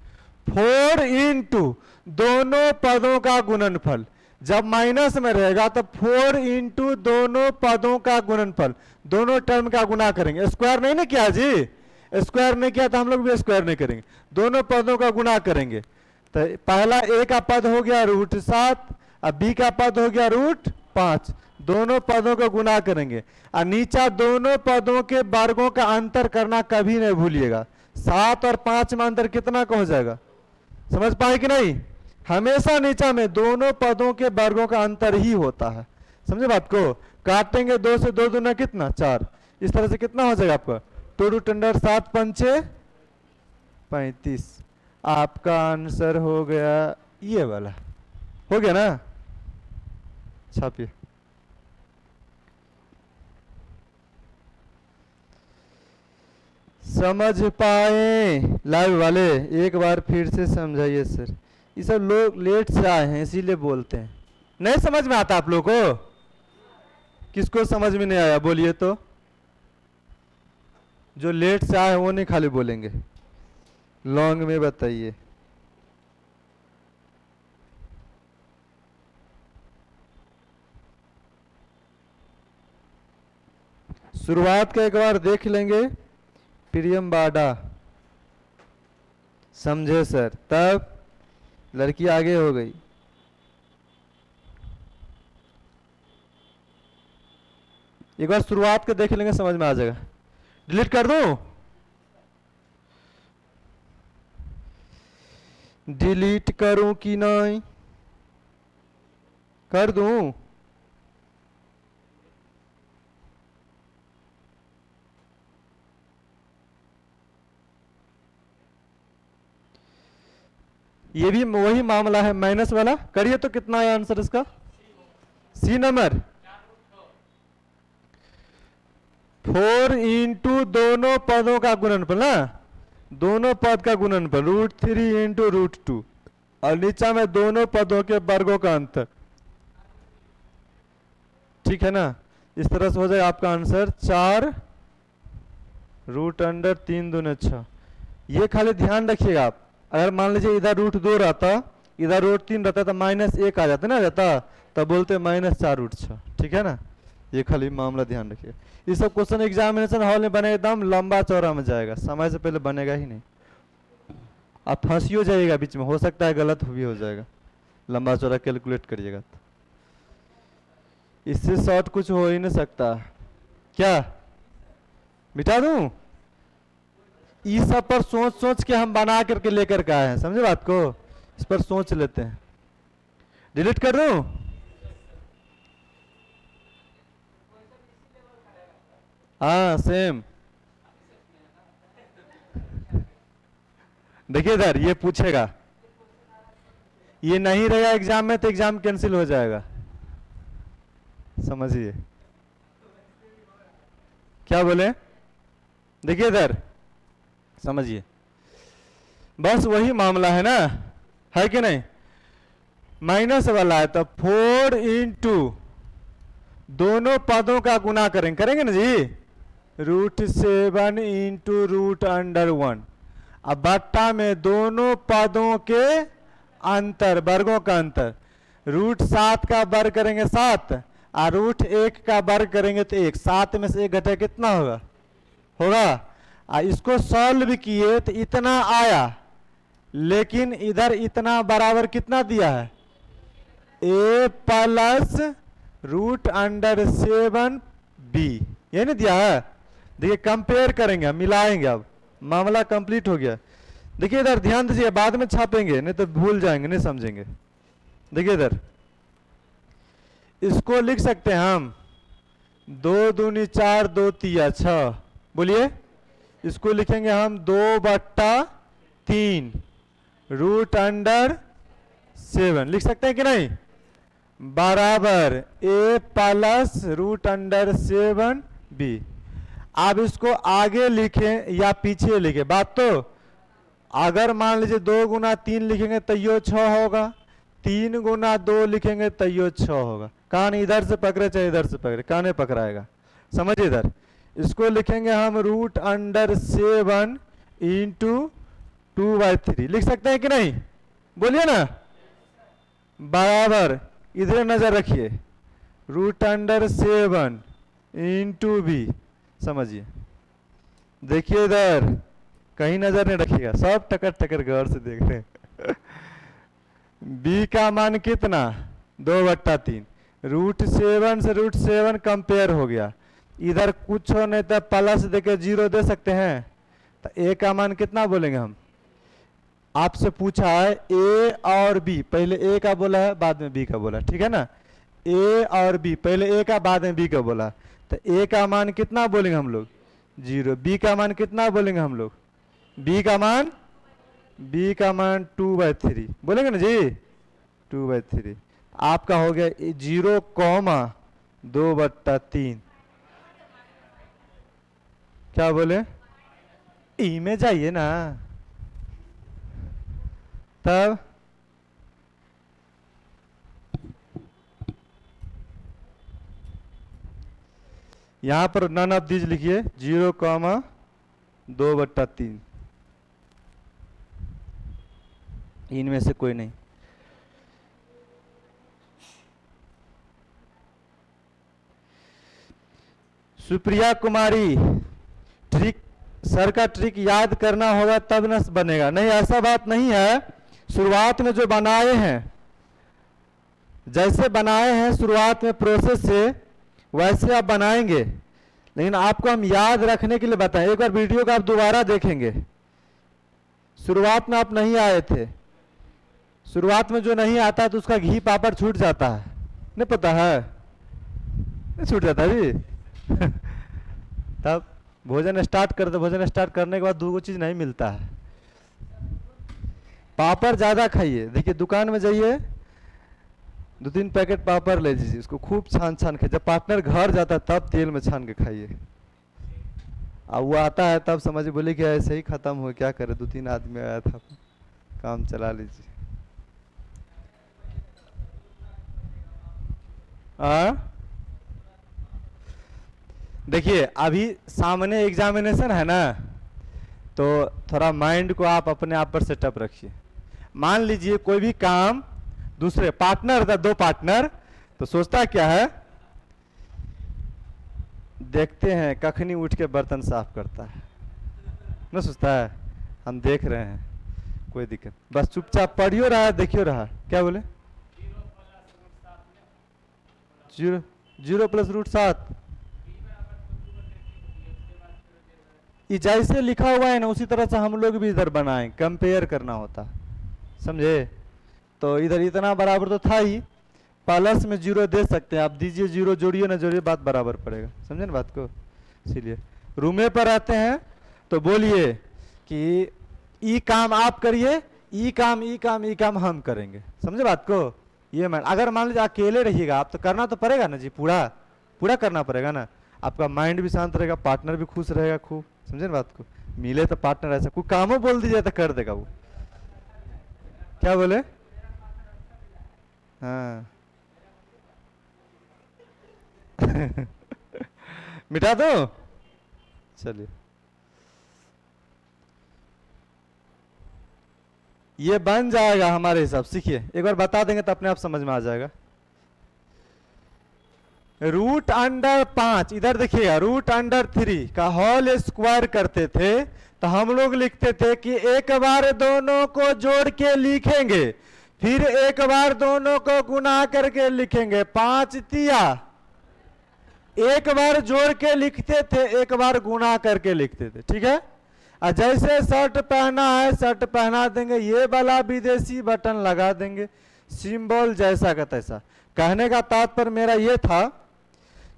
4 इंटू दोनों पदों का गुणनफल, जब माइनस में रहेगा तो 4 इंटू दोनों पदों का गुणनफल, दोनों टर्म का गुना करेंगे, स्क्वायर नहीं ना किया जी, स्क्वायर नहीं किया तो हम लोग भी स्क्वायर नहीं करेंगे, दोनों पदों का गुना करेंगे, तो पहला a का पद हो गया √7 और b का पद हो गया √5, दोनों पदों का गुना करेंगे, और नीचा दोनों पदों के वर्गों का अंतर करना कभी नहीं भूलिएगा, 7 और 5 में अंतर कितना का हो जाएगा, समझ पाए कि नहीं? हमेशा नीचा में दोनों पदों के वर्गों का अंतर ही होता है, समझे बात को? काटेंगे 2 से 2 दूना कितना, 4, इस तरह से कितना हो जाएगा आपका, 2√7 × 35, आपका आंसर हो गया ये वाला, हो गया ना? छापिए, समझ पाए लाइव वाले? एक बार फिर से समझाइए सर, ये सब लोग लेट से आए हैं इसीलिए बोलते हैं, नहीं समझ में आता आप लोग को? किसको समझ में नहीं आया बोलिए तो, जो लेट से आए वो नहीं खाली बोलेंगे, लॉन्ग में बताइए। शुरुआत का एक बार देख लेंगे, प्रियम बाडा, समझे सर। तब लड़की आगे हो गई। एक बार शुरुआत के देख लेंगे, समझ में आ जाएगा। डिलीट कर दूं? डिलीट करूं कि नहीं? कर दूं? ये भी वही मामला है माइनस वाला। करिए तो कितना है आंसर इसका? सी नंबर 4 इंटू दोनों पदों का गुणनफल ना, दोनों पद का गुणनफल √3 इंटू √2 और नीचा में दोनों पदों के वर्गों का अंतर। ठीक है ना? इस तरह से हो जाएगा आपका आंसर 4 √3 दूने 6। ये खाली ध्यान रखिएगा आप। अगर मान लीजिए इधर √2 रहता, इधर √3 रहता तो -1 आ जाता ना, रहता तब बोलते -4√6। ठीक है ना? ये खाली मामला ध्यान रखिए। ये सब क्वेश्चन एग्जामिनेशन हॉल में बने एकदम लंबा चौड़ा में जाएगा, समय से पहले बनेगा ही नहीं। आप फंसी हो जाइएगा बीच में, हो सकता है गलत भी हो जाएगा, लंबा चौड़ा कैलकुलेट करिएगा तो। इससे शॉर्ट कुछ हो ही नहीं सकता। क्या मिटा दूं? इस सब पर सोच सोच के हम बना करके लेकर के आए हैं, समझे बात को? इस पर सोच लेते हैं। डिलीट कर दूं? हाँ सेम। देखिए इधर ये पूछेगा, ये नहीं रहेगा एग्जाम में तो एग्जाम कैंसिल हो जाएगा, समझिए। क्या बोले? देखिए इधर समझिए, बस वही मामला है ना, है कि नहीं? माइनस वाला है तो 4 इंटू दोनों पदों का गुना करेंगे ना जी, √7 इंटू √1। अब बट्टा में दोनों पदों के अंतर, वर्गों का अंतर। √7 का वर्ग करेंगे 7 और √1 का वर्ग करेंगे तो 1। 7 में से 1 घटे कितना होगा? इसको सॉल्व किए तो इतना आया, लेकिन इधर इतना बराबर कितना दिया है? a प्लस √7b, ये नहीं दिया है? देखिए कंपेयर करेंगे, मिलाएंगे। अब मामला कंप्लीट हो गया। देखिए इधर ध्यान दीजिए, बाद में छापेंगे नहीं तो भूल जाएंगे, नहीं समझेंगे। देखिए इधर इसको लिख सकते हैं हम 2 दूनी 4, 2 तिया 6। बोलिए, इसको लिखेंगे हम 2/3 √7 लिख सकते हैं कि नहीं? बराबर a प्लस √7b। अब इसको आगे लिखें या पीछे लिखें, बात तो। अगर मान लीजिए 2 गुना 3 लिखेंगे तैयो 6 होगा, 3 गुना 2 लिखेंगे तैयो 6 होगा। कान इधर से पकड़े चाहे इधर से पकड़े, काने पकड़ाएगा। समझिए इधर इसको लिखेंगे हम √7 इंटू 2/3 लिख सकते हैं कि नहीं? बोलिए ना। बराबर इधर नजर रखिए, √7 इंटू b। समझिए, देखिए इधर कहीं नजर नहीं रखिएगा, सब टकर टकर गौर से देख रहे हैं। b का मान कितना? 2/3। √7 से √7 कंपेयर हो गया। इधर कुछ हो नहीं तो प्लस देके 0 दे सकते हैं, तो a का मान कितना बोलेंगे हम? आपसे पूछा है a और b, पहले a का बोला है बाद में b का बोला, ठीक है ना? a और b, पहले a का बाद में b का बोला, तो a का मान कितना बोलेंगे हम लोग? 0। b का मान कितना बोलेंगे हम लोग? b का मान 2/3 बोलेंगे ना जी, 2/3। आपका हो गया 0,2/3। क्या बोले? ई में जाइए ना। तब यहां पर नन ऑफ दीज लिखिए, 0,2/3, इनमें से कोई नहीं। सुप्रिया कुमारी, ट्रिक सर का ट्रिक याद करना होगा तब न बनेगा, नहीं ऐसा बात नहीं है। शुरुआत में जो बनाए हैं, जैसे बनाए हैं शुरुआत में प्रोसेस से, वैसे आप बनाएंगे, लेकिन आपको हम याद रखने के लिए बताएं। एक बार वीडियो को आप दोबारा देखेंगे। शुरुआत में आप नहीं आए थे, शुरुआत में जो नहीं आता तो उसका घी पापड़ छूट जाता है, नहीं पता है? नहीं छूट जाता जी तब भोजन स्टार्ट कर दो, भोजन स्टार्ट करने के बाद दो चीज नहीं मिलता है। पापड़ ज्यादा खाइए, देखिए दुकान में जाइए 2-3 पैकेट पापड़ ले लीजिए, उसको खूब छान छान खाइए। जब पार्टनर घर जाता है तब तेल में छान के खाइए। अब वो आता है तब समझिए, बोले कि ऐसे ही खत्म हो, क्या करे, 2-3 आदमी आया था, काम चला लीजिए। देखिए अभी सामने एग्जामिनेशन है ना, तो थोड़ा माइंड को आप अपने आप पर सेटअप रखिए। मान लीजिए कोई भी काम दूसरे पार्टनर था, 2 पार्टनर, तो सोचता क्या है, देखते हैं कखनी उठ के बर्तन साफ करता है, ना सोचता है हम देख रहे हैं, कोई दिक्कत, बस चुपचाप पढ़ियो रहा है, देखियो रहा। क्या बोले? 0 + √7। ये जैसे लिखा हुआ है ना उसी तरह से हम लोग भी इधर बनाएं, कंपेयर करना होता, समझे? तो इधर इतना बराबर तो था ही, प्लस में 0 दे सकते हैं आप, दीजिए 0, जोड़िए ना जोड़िए बात बराबर पड़ेगा, समझे ना बात को? इसीलिए रूमे पर रहते हैं तो बोलिए कि ई काम आप करिए, ई काम हम करेंगे, समझे बात को? ये मैं अगर मान लीजिए अकेले रहिएगा आप तो करना तो पड़ेगा ना जी, पूरा करना पड़ेगा ना, आपका माइंड भी शांत रहेगा, पार्टनर भी खुश रहेगा खूब, समझे ना बात को? मिले तो पार्टनर ऐसा कोई कामों बोल दीजिए तो कर देगा वो। क्या बोले? हाँ मिटा दो, चलिए ये बन जाएगा हमारे हिसाब। सीखिए एक बार बता देंगे तो अपने आप समझ में आ जाएगा। √5, इधर देखिएगा, √3 का होल स्क्वायर करते थे तो हम लोग लिखते थे कि एक बार दोनों को जोड़ के लिखेंगे, फिर एक बार दोनों को गुना करके लिखेंगे, 5 तिया। एक बार जोड़ के लिखते थे, एक बार गुना करके लिखते थे, ठीक है? और जैसे शर्ट पहना है शर्ट पहना देंगे, ये वाला विदेशी बटन लगा देंगे, सिंबल जैसा का तैसा। कहने का तात्पर्य मेरा ये था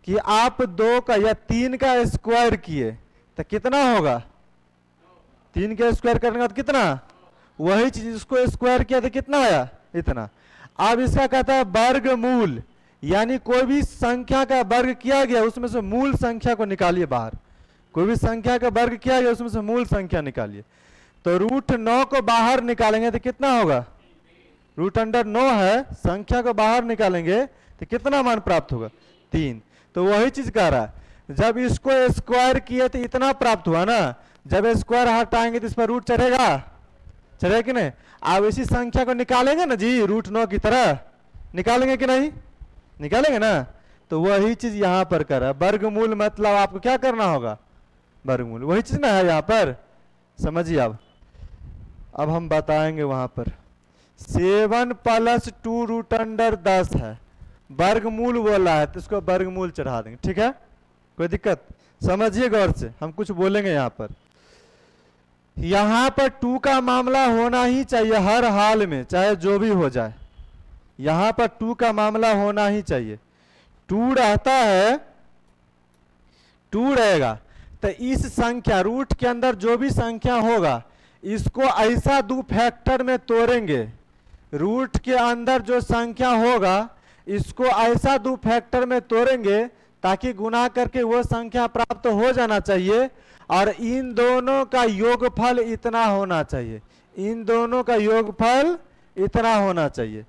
कि आप 2 का या 3 का स्क्वायर किए तो कितना होगा? 3 का स्क्वायर करने का कितना? वही चीज इसको स्क्वायर किया तो कितना आया? इतना। अब इसका कहता है वर्गमूल, यानी कोई भी संख्या का वर्ग किया गया उसमें से मूल संख्या को निकालिए बाहर। कोई भी संख्या का वर्ग किया गया उसमें से मूल संख्या निकालिए। तो √9 को बाहर निकालेंगे तो कितना होगा? √9 है, संख्या को बाहर निकालेंगे तो कितना मान प्राप्त होगा? 3। तो वही चीज कह रहा है, जब इसको स्क्वायर किए तो इतना प्राप्त हुआ ना, जब स्क्वायर हटाएंगे तो इस पर रूट चढ़ेगा, चढ़ेगा कि नहीं? आप इसी संख्या को निकालेंगे ना जी, √9 की तरह निकालेंगे कि नहीं? निकालेंगे ना। तो वही चीज यहां पर कर रहा है। वर्गमूल मतलब आपको क्या करना होगा? वर्गमूल, वही चीज ना है यहाँ पर, समझिए। अब हम बताएंगे वहां पर 7 + 2 √10 है, वर्गमूल बोला है तो इसको वर्गमूल चढ़ा देंगे, ठीक है? कोई दिक्कत? समझिए गौर से, हम कुछ बोलेंगे यहाँ पर। यहाँ पर 2 का मामला होना ही चाहिए हर हाल में, चाहे जो भी हो जाए, यहाँ पर 2 का मामला होना ही चाहिए। 2 रहता है, 2 रहेगा तो इस संख्या रूट के अंदर जो भी संख्या होगा इसको ऐसा 2 फैक्टर में तोड़ेंगे। रूट के अंदर जो संख्या होगा इसको ऐसा 2 फैक्टर में तोड़ेंगे ताकि गुना करके वो संख्या प्राप्त हो जाना चाहिए, और इन दोनों का योगफल इतना होना चाहिए, इन दोनों का योगफल इतना होना चाहिए।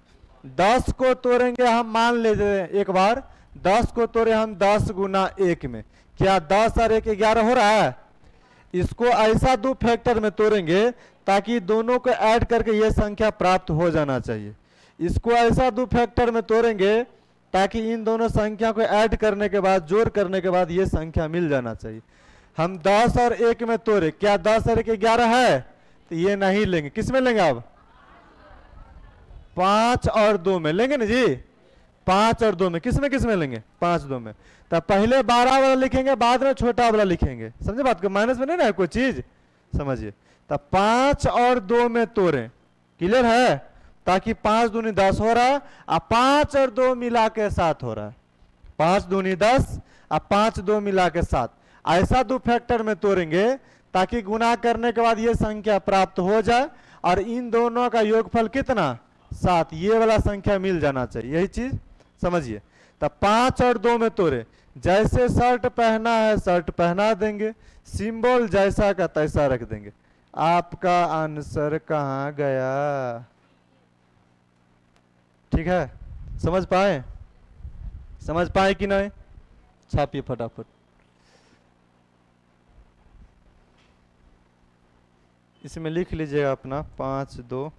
10 को तोड़ेंगे हम, मान लेते हैं एक बार 10 को तोड़े हम 10 × 1 में, क्या 10 और 1 11 हो रहा है? इसको ऐसा 2 फैक्टर में तोड़ेंगे ताकि दोनों को ऐड करके ये संख्या प्राप्त हो जाना चाहिए। इसको ऐसा 2 फैक्टर में तोड़ेंगे ताकि इन दोनों संख्या को ऐड करने के बाद, जोड़ करने के बाद ये संख्या मिल जाना चाहिए। हम 10 और 1 में तोड़े, क्या 10 और 1 11 है? तो ये नहीं लेंगे, किस में लेंगे अब? 5 और 2 में लेंगे ना जी। 5 और 2 में, किस में लेंगे? 5 2 में। तब पहले 12 वाला लिखेंगे, बाद में छोटा वाला लिखेंगे, समझे बात को? माइनस में नहीं ना है कोई चीज, समझिए। तब 5 और 2 में तोड़े, क्लियर है? ताकि 5 दूनी 10 हो रहा है, अब 5 और 2 मिला के 7 हो रहा है। 5 दूनी 10, अब 5 2 मिला के 7। ऐसा दो फैक्टर में तोड़ेंगे ताकि गुना करने के बाद ये संख्या प्राप्त हो जाए और इन दोनों का योगफल कितना? 7। ये वाला संख्या मिल जाना चाहिए, यही चीज समझिए। तब 5 और 2 में तोड़े, जैसे शर्ट पहना है शर्ट पहना देंगे, सिंबल जैसा का तैसा रख देंगे। आपका आंसर कहाँ गया? ठीक है, समझ पाए? समझ पाए कि नहीं? छापिए फटाफट। इसमें लिख लीजिएगा अपना 5 2।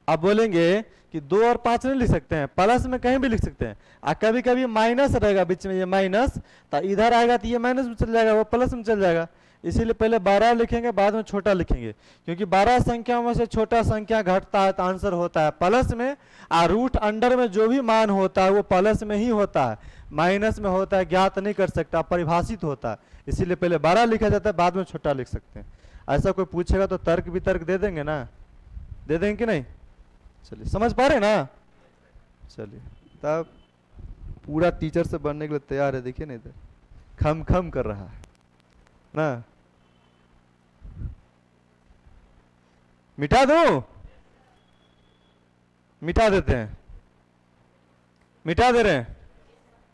आप बोलेंगे कि 2 और 5 नहीं लिख सकते हैं, प्लस में कहीं भी लिख सकते हैं। कभी कभी माइनस रहेगा बीच में, ये माइनस, तो इधर आएगा तो ये माइनस में चल जाएगा, वो प्लस में चल जाएगा। इसीलिए पहले 12 लिखेंगे, बाद में छोटा लिखेंगे, क्योंकि 12 संख्या में से छोटा संख्या घटता है तो आंसर होता है प्लस में। और रूट अंडर में जो भी मान होता है वो प्लस में ही होता है, माइनस में होता है, ज्ञात नहीं कर सकता, परिभाषित होता है। इसीलिए पहले 12 लिखा जाता है, बाद में छोटा लिख सकते हैं। ऐसा कोई पूछेगा तो तर्क वितर्क दे देंगे ना, दे देंगे कि नहीं? चलिए, समझ पा रहे ना? चलिए, तब पूरा टीचर से बनने के लिए तैयार है, देखिए नहीं, खम खम कर रहा है ना। मिटा दो, मिटा देते हैं, मिटा दे रहे हैं,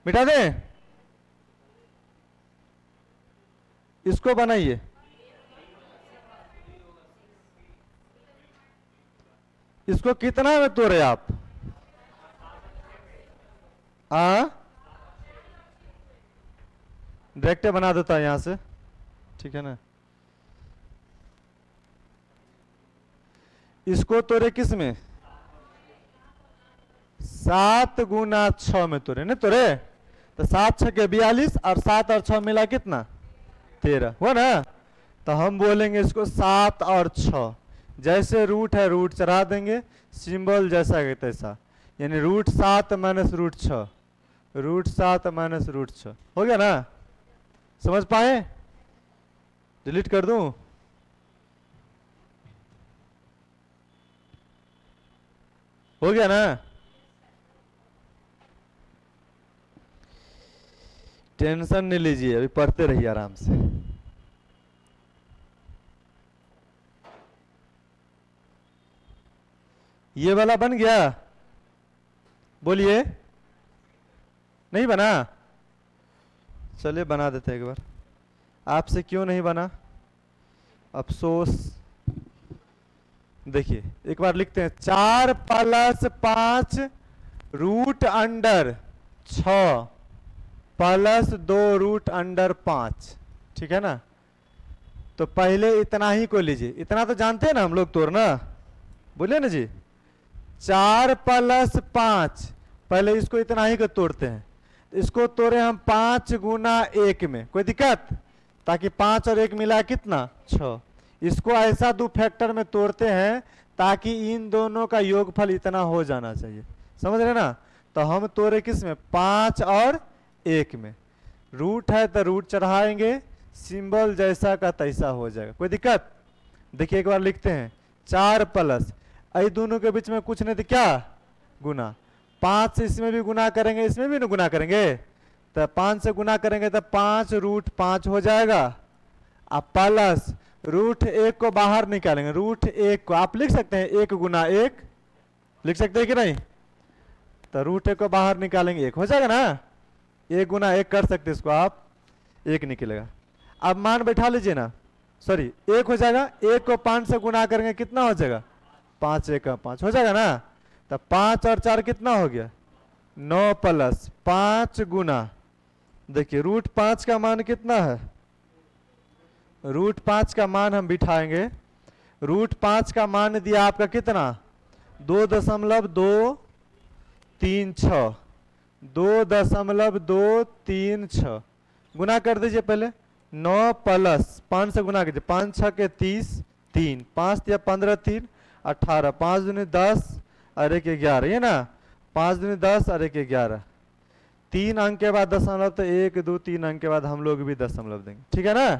मिटा दें। इसको बनाइए, इसको कितना में तोड़े आप? डायरेक्ट बना देता है यहां से, ठीक है ना। इसको तोड़े किस में? 7 गुना 6 में तोड़े, नहीं तोड़े? तो 7 6 के 42 और 7 और 6 मिला कितना? 13 हुआ ना। तो हम बोलेंगे इसको 7 और 6, जैसे रूट है रूट चढ़ा देंगे, सिंबल जैसा है तैसा, यानी root 7 minus root 6, root 7 minus root 6 हो गया ना। समझ पाए? डिलीट कर दूं? हो गया ना। टेंशन नहीं लीजिए, अभी पढ़ते रहिए आराम से। ये वाला बन गया? बोलिए, नहीं बना? चलिए बना देते हैं एक बार। आपसे क्यों नहीं बना? अफसोस। देखिए एक बार लिखते हैं, 4 + 5 रूट अंडर 6 + 2 रूट अंडर 5, ठीक है ना। तो पहले इतना ही को लीजिए, इतना तो जानते हैं ना हम लोग तोड़ना, बोलिए ना जी। 4 + 5, पहले इसको इतना ही को तोड़ते हैं। इसको तोड़े हम 5 गुना 1 में, कोई दिक्कत? ताकि 5 और 1 मिला कितना? 6। इसको ऐसा दो फैक्टर में तोड़ते हैं ताकि इन दोनों का योगफल इतना हो जाना चाहिए, समझ रहे ना। तो हम तोड़े किस में? 5 और 1 में। रूट है तो रूट चढ़ाएंगे, सिंबल जैसा का तैसा हो जाएगा, कोई दिक्कत? देखिए एक बार लिखते हैं, 4 प्लस, ऐ दोनों के बीच में कुछ नहीं तो क्या? गुना। 5 से इसमें भी गुना करेंगे, इसमें भी ना गुना करेंगे, तो 5 से गुना करेंगे तो 5 रूट 5 हो जाएगा। अब प्लस रूट 1 को बाहर निकालेंगे, रूट 1 को आप लिख सकते हैं 1 गुना 1, लिख सकते हैं कि नहीं? तो रूट 1 को बाहर निकालेंगे, 1 हो जाएगा ना। 1 गुना 1 कर सकते इसको आप, 1 निकलेगा। अब मान बैठा लीजिए ना, सॉरी 1 हो जाएगा। 1 को 5 से गुना करेंगे कितना हो जाएगा? 5 1 का 5 हो जाएगा ना। तब 5 और 4 कितना हो गया? 9 + 5 गुना, देखिए रूट 5 का मान कितना है? रूट 5 का मान हम बिठाएंगे, रूट 5 का मान दिया आपका कितना? 2.236, 2.236 गुना कर दीजिए पहले। 9 प्लस 5 से गुना कीजिए, 5 6 के 30, 3 5 या 15 3 18, 5 दूनी 10 और 1 11, ये ना 5 दूनी 10 और 1 11, 3 अंक के बाद दशमलव, तो 1 2 3 अंक के बाद हम लोग भी दशमलव देंगे, ठीक है ना,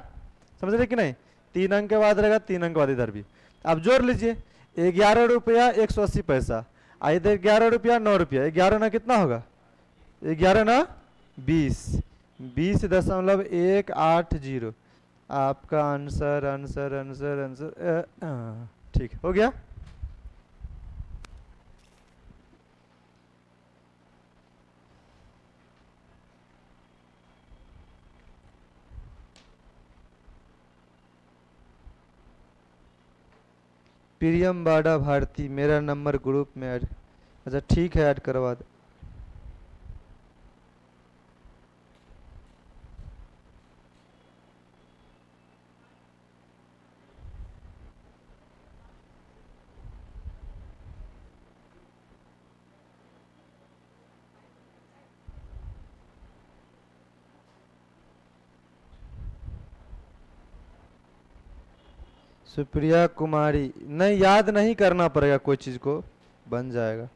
समझ रहे कि नहीं। 3 अंक के बाद रहेगा, 3 अंक के बाद इधर भी। अब जोड़ लीजिए, 11 रुपया 180 पैसा, इधर 11 रुपया 9 रुपया, 11 ना कितना होगा, 11 ना 20, 20.180 आपका आंसर आंसर आंसर आंसर ठीक हो गया। प्रियम बाडा भारती, मेरा नंबर ग्रुप में ऐड, अच्छा ठीक है ऐड करवा दे। सुप्रिया कुमारी, नहीं याद नहीं करना पड़ेगा, कोई चीज को बन जाएगा।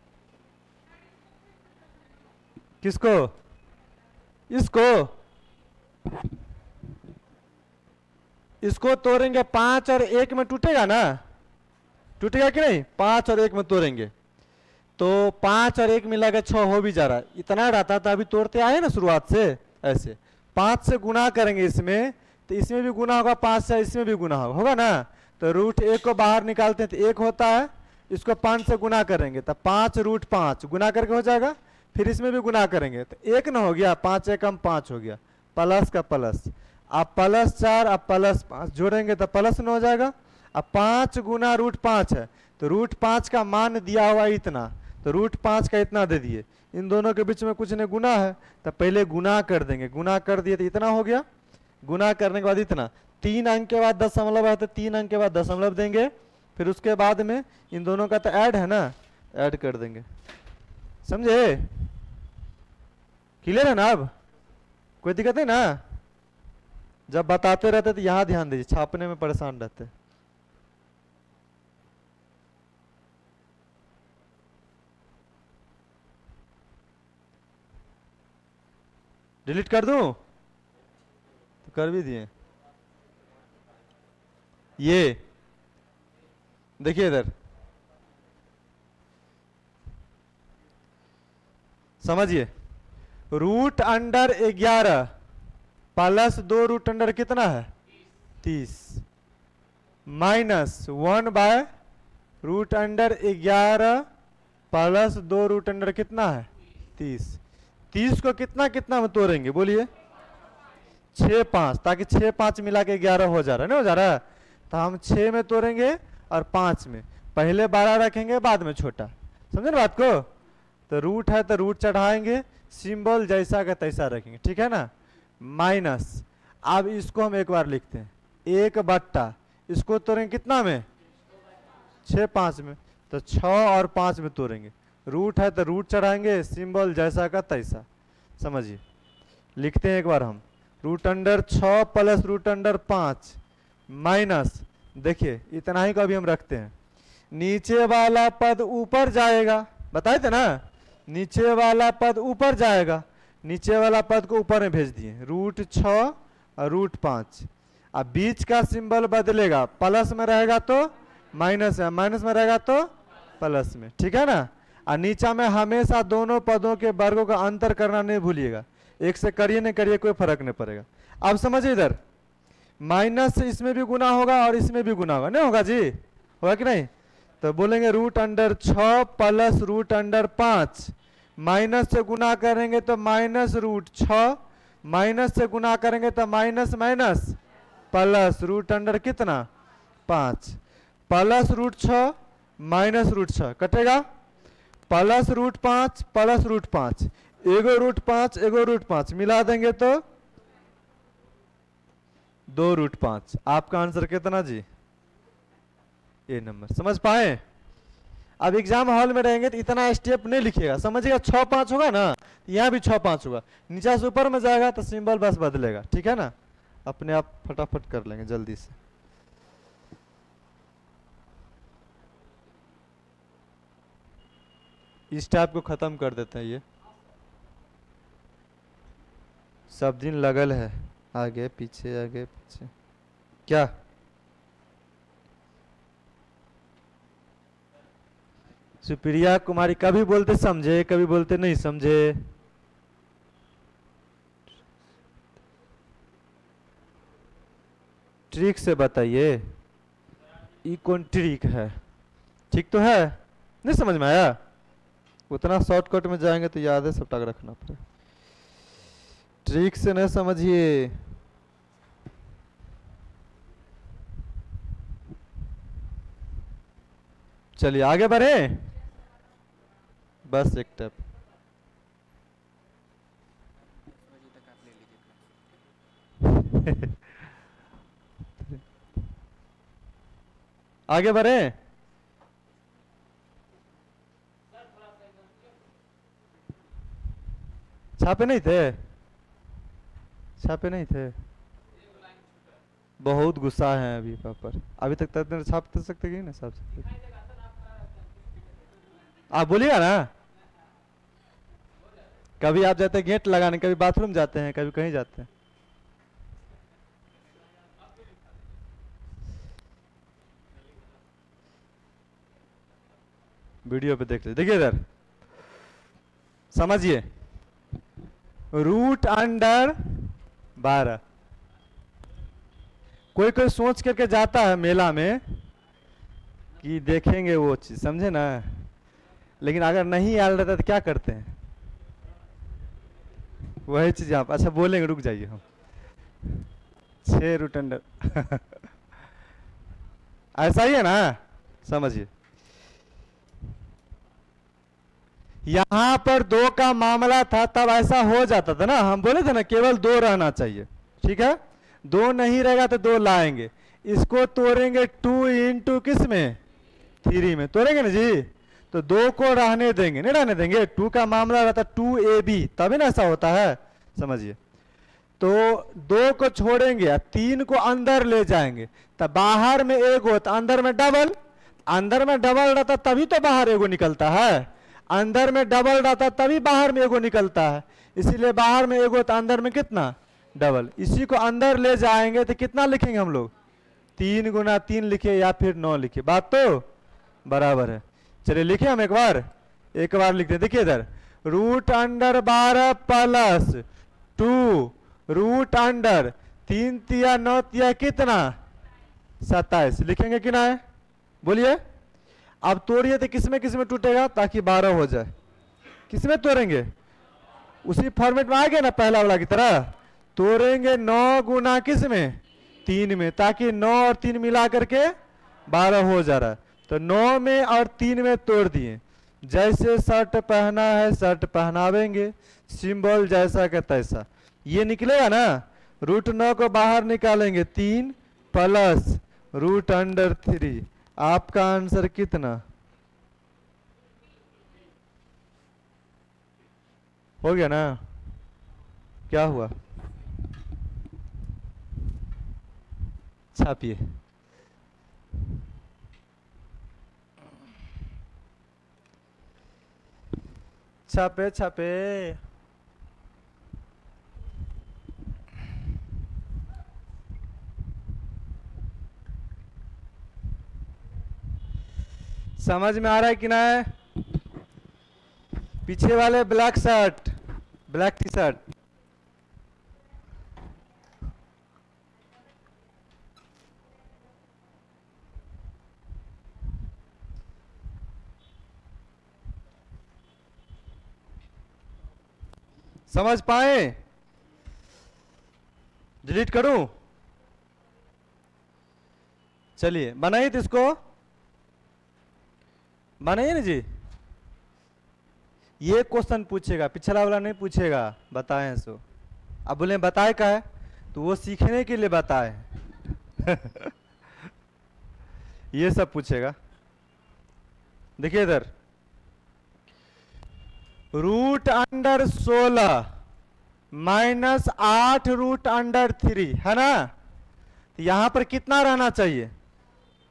किसको, इसको, इसको तोड़ेंगे 5 और 1 में टूटेगा ना, टूटेगा कि नहीं, 5 और 1 में तोड़ेंगे तो 5 और 1 मिला के 6 हो भी जा रहा है, इतना रहता था, अभी तोड़ते आए ना शुरुआत से, ऐसे 5 से गुना करेंगे इसमें, तो इसमें भी गुना होगा 5 से, इसमें भी गुना होगा ना, तो रूट 1 को बाहर निकालते हैं तो 1 होता है, इसको 5 से गुना करेंगे तो 5 रूट 5 गुना करके हो जाएगा, फिर इसमें भी गुना करेंगे तो 1 ना हो गया, 5 1 5 हो गया, प्लस का प्लस, अब +4 अब +5 जोड़ेंगे तो प्लस न हो जाएगा। अब 5 गुना रूट 5 है, तो रूट 5 का मान दिया हुआ इतना, तो रूट 5 का इतना दे दिए, इन दोनों के बीच में कुछ ने गुना है तो पहले गुना कर देंगे, गुना कर दिए तो इतना हो गया, गुना करने के बाद इतना, 3 अंक के बाद दशमलव है तो 3 अंक के बाद दशमलव देंगे, फिर उसके बाद में इन दोनों का तो ऐड है ना, ऐड कर देंगे, समझे, क्लियर है ना, अब कोई दिक्कत नहीं ना। जब बताते रहते तो यहां ध्यान दीजिए, छापने में परेशान रहते। डिलीट कर दूं तो कर भी दिए, ये देखिए इधर समझिए, root under 11 plus 2 root under कितना है 30, minus 1 by root under 11 plus 2 root under कितना है 30, 30 को कितना कितना में तोड़ेंगे बोलिए, 6 5, ताकि 6 5 मिला के 11 हो जा रहा है ना, हो जा रहा है, तो हम 6 में तोड़ेंगे और 5 में, पहले 12 रखेंगे बाद में छोटा, समझे ना बात को, तो रूट है तो रूट चढ़ाएंगे, सिंबल जैसा का तैसा रखेंगे, ठीक है ना, माइनस, अब इसको हम एक बार लिखते हैं 1 बट्टा, इसको तोड़ेंगे कितना में 6 5 में, तो 6 और 5 में तोड़ेंगे, रूट है तो रूट चढ़ाएंगे, सिंबल जैसा का तैसा, समझिए, लिखते हैं एक बार हम, root under 6 plus root under 5 minus, देखिए इतना ही का भी हम रखते हैं, नीचे वाला पद ऊपर जाएगा, बताए थे ना, नीचे वाला पद ऊपर जाएगा, नीचे वाला पद को ऊपर में भेज दिए, रूट 6 और रूट 5, अब बीच का सिंबल बदलेगा, प्लस में रहेगा तो माइनस है, माइनस में रहेगा तो प्लस में, ठीक है ना, और नीचा में हमेशा दोनों पदों के वर्गों का अंतर करना नहीं भूलिएगा, एक से करिए नहीं करिए कोई फर्क नहीं पड़ेगा। अब समझिए इधर माइनस से इसमें भी गुना होगा और इसमें भी गुना होगा, नहीं होगा जी, होगा कि नहीं, तो बोलेंगे root under 6 plus root under 5, minus से गुना करेंगे तो माइनस रूट 6, माइनस से गुना करेंगे तो minus minus plus root under कितना 5, प्लस रूट 6 माइनस रूट 6 कटेगा, प्लस रूट 5 प्लस रूट 5, एगो रूट 5 एगो रूट 5 मिला देंगे तो 2 रूट 5, आपका आंसर कितना जी, ए नंबर, समझ पाए। अब एग्जाम हॉल में रहेंगे तो इतना स्टेप नहीं लिखिएगा, समझिएगा 6-5 होगा ना, यहाँ भी 6-5 होगा, नीचे से ऊपर में जाएगा तो सिंबल बस बदलेगा, ठीक है ना, अपने आप फटाफट कर लेंगे जल्दी से। इस टाइप को खत्म कर देते हैं। ये सब दिन लगल है, आगे पीछे क्या सुप्रिया कुमारी कभी बोलते समझे कभी बोलते नहीं समझे। ट्रिक से बताइए, ये कौन ट्रिक है? ठीक तो है, नहीं समझ में आया? उतना शॉर्टकट में जाएंगे तो याद है सब टक रखना पड़ेगा, ट्रिक से नहीं समझिए। चलिए आगे बढ़े, बस एक स्टेप। आगे बढ़े, छापे नहीं थे, छापे नहीं थे, बहुत गुस्सा है अभी पर, अभी तक छाप सकते कि ना छाप सकते? आप बोलिएगा ना, कभी आप जाते हैं गेट लगाने, कभी बाथरूम जाते हैं, कभी कहीं जाते हैं। वीडियो पे देख लीजिए, देखिए इधर समझिए, रूट अंडर 12। कोई कोई सोच करके जाता है मेला में कि देखेंगे वो चीज, समझे ना, लेकिन अगर नहीं याद रहता तो क्या करते हैं, वही चीज आप अच्छा बोलेंगे, रुक जाइए हम 6 रूट अंडर ऐसा ही है ना, समझिए। यहां पर 2 का मामला था तब ऐसा हो जाता था ना, हम बोले थे ना केवल 2 रहना चाहिए, ठीक है, 2 नहीं रहेगा तो 2 लाएंगे, इसको तोड़ेंगे 2 इंटू किस में 3 में तोड़ेंगे ना जी, तो 2 को रहने देंगे, नहीं रहने देंगे, 2 का मामला रहता 2ab, तभी ना ऐसा होता है, समझिए। तो 2 को छोड़ेंगे, 3 को अंदर ले जाएंगे, तब बाहर में एगो तो अंदर में डबल, अंदर में डबल रहता तभी तो बाहर एगो निकलता है, अंदर में डबल रहता तभी बाहर में एगो निकलता है, इसीलिए बाहर में एगो तो अंदर में कितना डबल, इसी को अंदर ले जाएंगे तो कितना लिखेंगे हम लोग 3 गुना 3 लिखे या फिर 9 लिखे, बात तो बराबर है। चलिए लिखे हम एक बार लिखते हैं, देखिए इधर root under 12 plus 2 root under 3 तिया 9 तिया कितना 27 लिखेंगे कि ना है, बोलिए। अब तोड़िए तो किसमें टूटेगा ताकि 12 हो जाए, किसमें तोड़ेंगे, उसी फॉर्मेट में आ गया ना पहला वाला की तरह, तोड़ेंगे 9 गुना किसमें 3 में, ताकि 9 और 3 मिला करके 12 हो जा रहा है, तो 9 में और 3 में तोड़ दिए, जैसे शर्ट पहना है शर्ट पहनावेंगे, सिंबल जैसा का तैसा, ये निकलेगा ना, रूट 9 को बाहर निकालेंगे 3 प्लस रूट अंडर 3, आपका आंसर कितना हो गया ना, क्या हुआ, छापिए। छापे छापे, समझ में आ रहा है कि ना है? पीछे वाले black shirt black T shirt, समझ पाए? डिलीट करूं? चलिए बनाइए तो इसको, बनाइए ना जी। ये क्वेश्चन पूछेगा, पिछला वाला नहीं पूछेगा, बताएं सो। अब बोले बताए का है, तो वो सीखने के लिए बताए ये सब पूछेगा। देखिए इधर, root under 16 minus 8 root under 3 है ना। तो यहां पर कितना रहना चाहिए,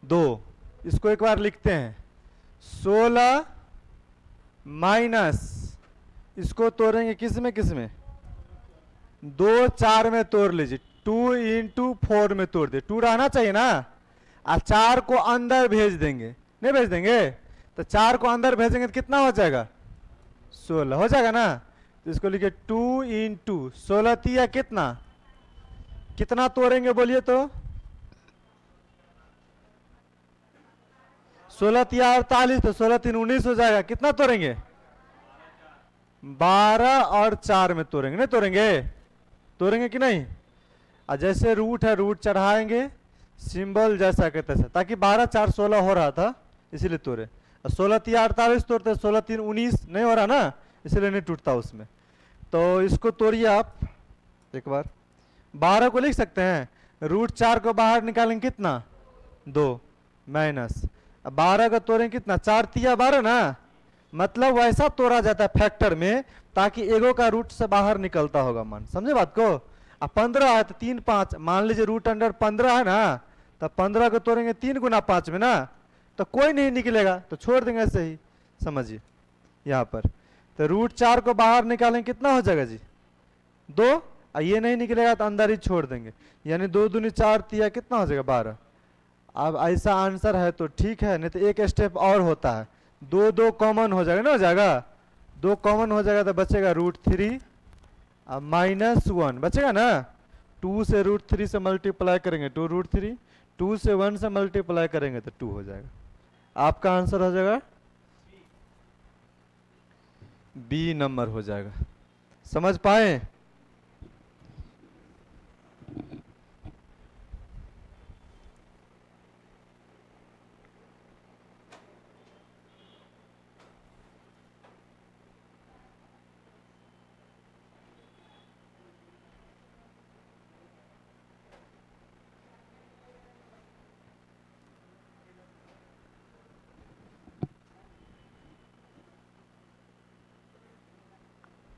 2। इसको एक बार लिखते हैं, 16 माइनस, इसको तोड़ेंगे किस में, 2 4 में तोड़ लीजिए, 2 इंटू 4 में तोड़ दे, 2 रहना चाहिए ना। और 4 को अंदर भेज देंगे, नहीं भेज देंगे, तो 4 को अंदर भेजेंगे तो कितना हो जाएगा, 16 हो जाएगा ना। तो इसको लिखिए 2 इंटू 16 तिया कितना, कितना तोड़ेंगे बोलिए तो, 16 तिया 48, तो 16 3 19 हो जाएगा। कितना तोड़ेंगे, 12 और 4 में तोड़ेंगे, नहीं तोड़ेंगे कि नहीं। और जैसे रूट है, रूट चढ़ाएंगे सिंबल जैसा के तैसा, ताकि 12 4 16 हो रहा था इसीलिए तोड़े। 16 तिया 48 तोड़ते, 16 3 19 नहीं हो रहा ना, इसलिए नहीं टूटता उसमें। तो इसको तोड़िए आप एक बार, 12 को लिख सकते हैं, रूट 4 को बाहर निकालेंगे कितना, 2 माइनस, 12 का तोड़ेंगे कितना, 4 तिया 12 ना। मतलब वैसा तोड़ा जाता है फैक्टर में, ताकि एगो का रूट से बाहर निकलता होगा मान, समझे बात को। अब 15 है तो 3 5, मान लीजिए रूट अंडर 15 है ना, तो 15 को तोड़ेंगे 3 गुना 5 में ना, तो कोई नहीं निकलेगा, तो छोड़ देंगे ऐसे ही, समझिए यहाँ पर। तो रूट 4 को बाहर निकालेंगे कितना हो जाएगा जी, 2, और ये नहीं निकलेगा तो अंदर ही छोड़ देंगे, यानी 2 दूनी 4 तिया कितना हो जाएगा, 12। अब ऐसा आंसर है तो ठीक है, नहीं तो एक स्टेप और होता है, 2 2 कॉमन हो जाएगा ना, हो जाएगा 2 कॉमन हो जाएगा तो बचेगा रूट 3 अब माइनस 1 बचेगा ना। 2 से रूट 3 से मल्टीप्लाई करेंगे 2 रूट 3, 2 से 1 से मल्टीप्लाई करेंगे तो 2 हो जाएगा। आपका आंसर हो जाएगा बी नंबर हो जाएगा। समझ पाए।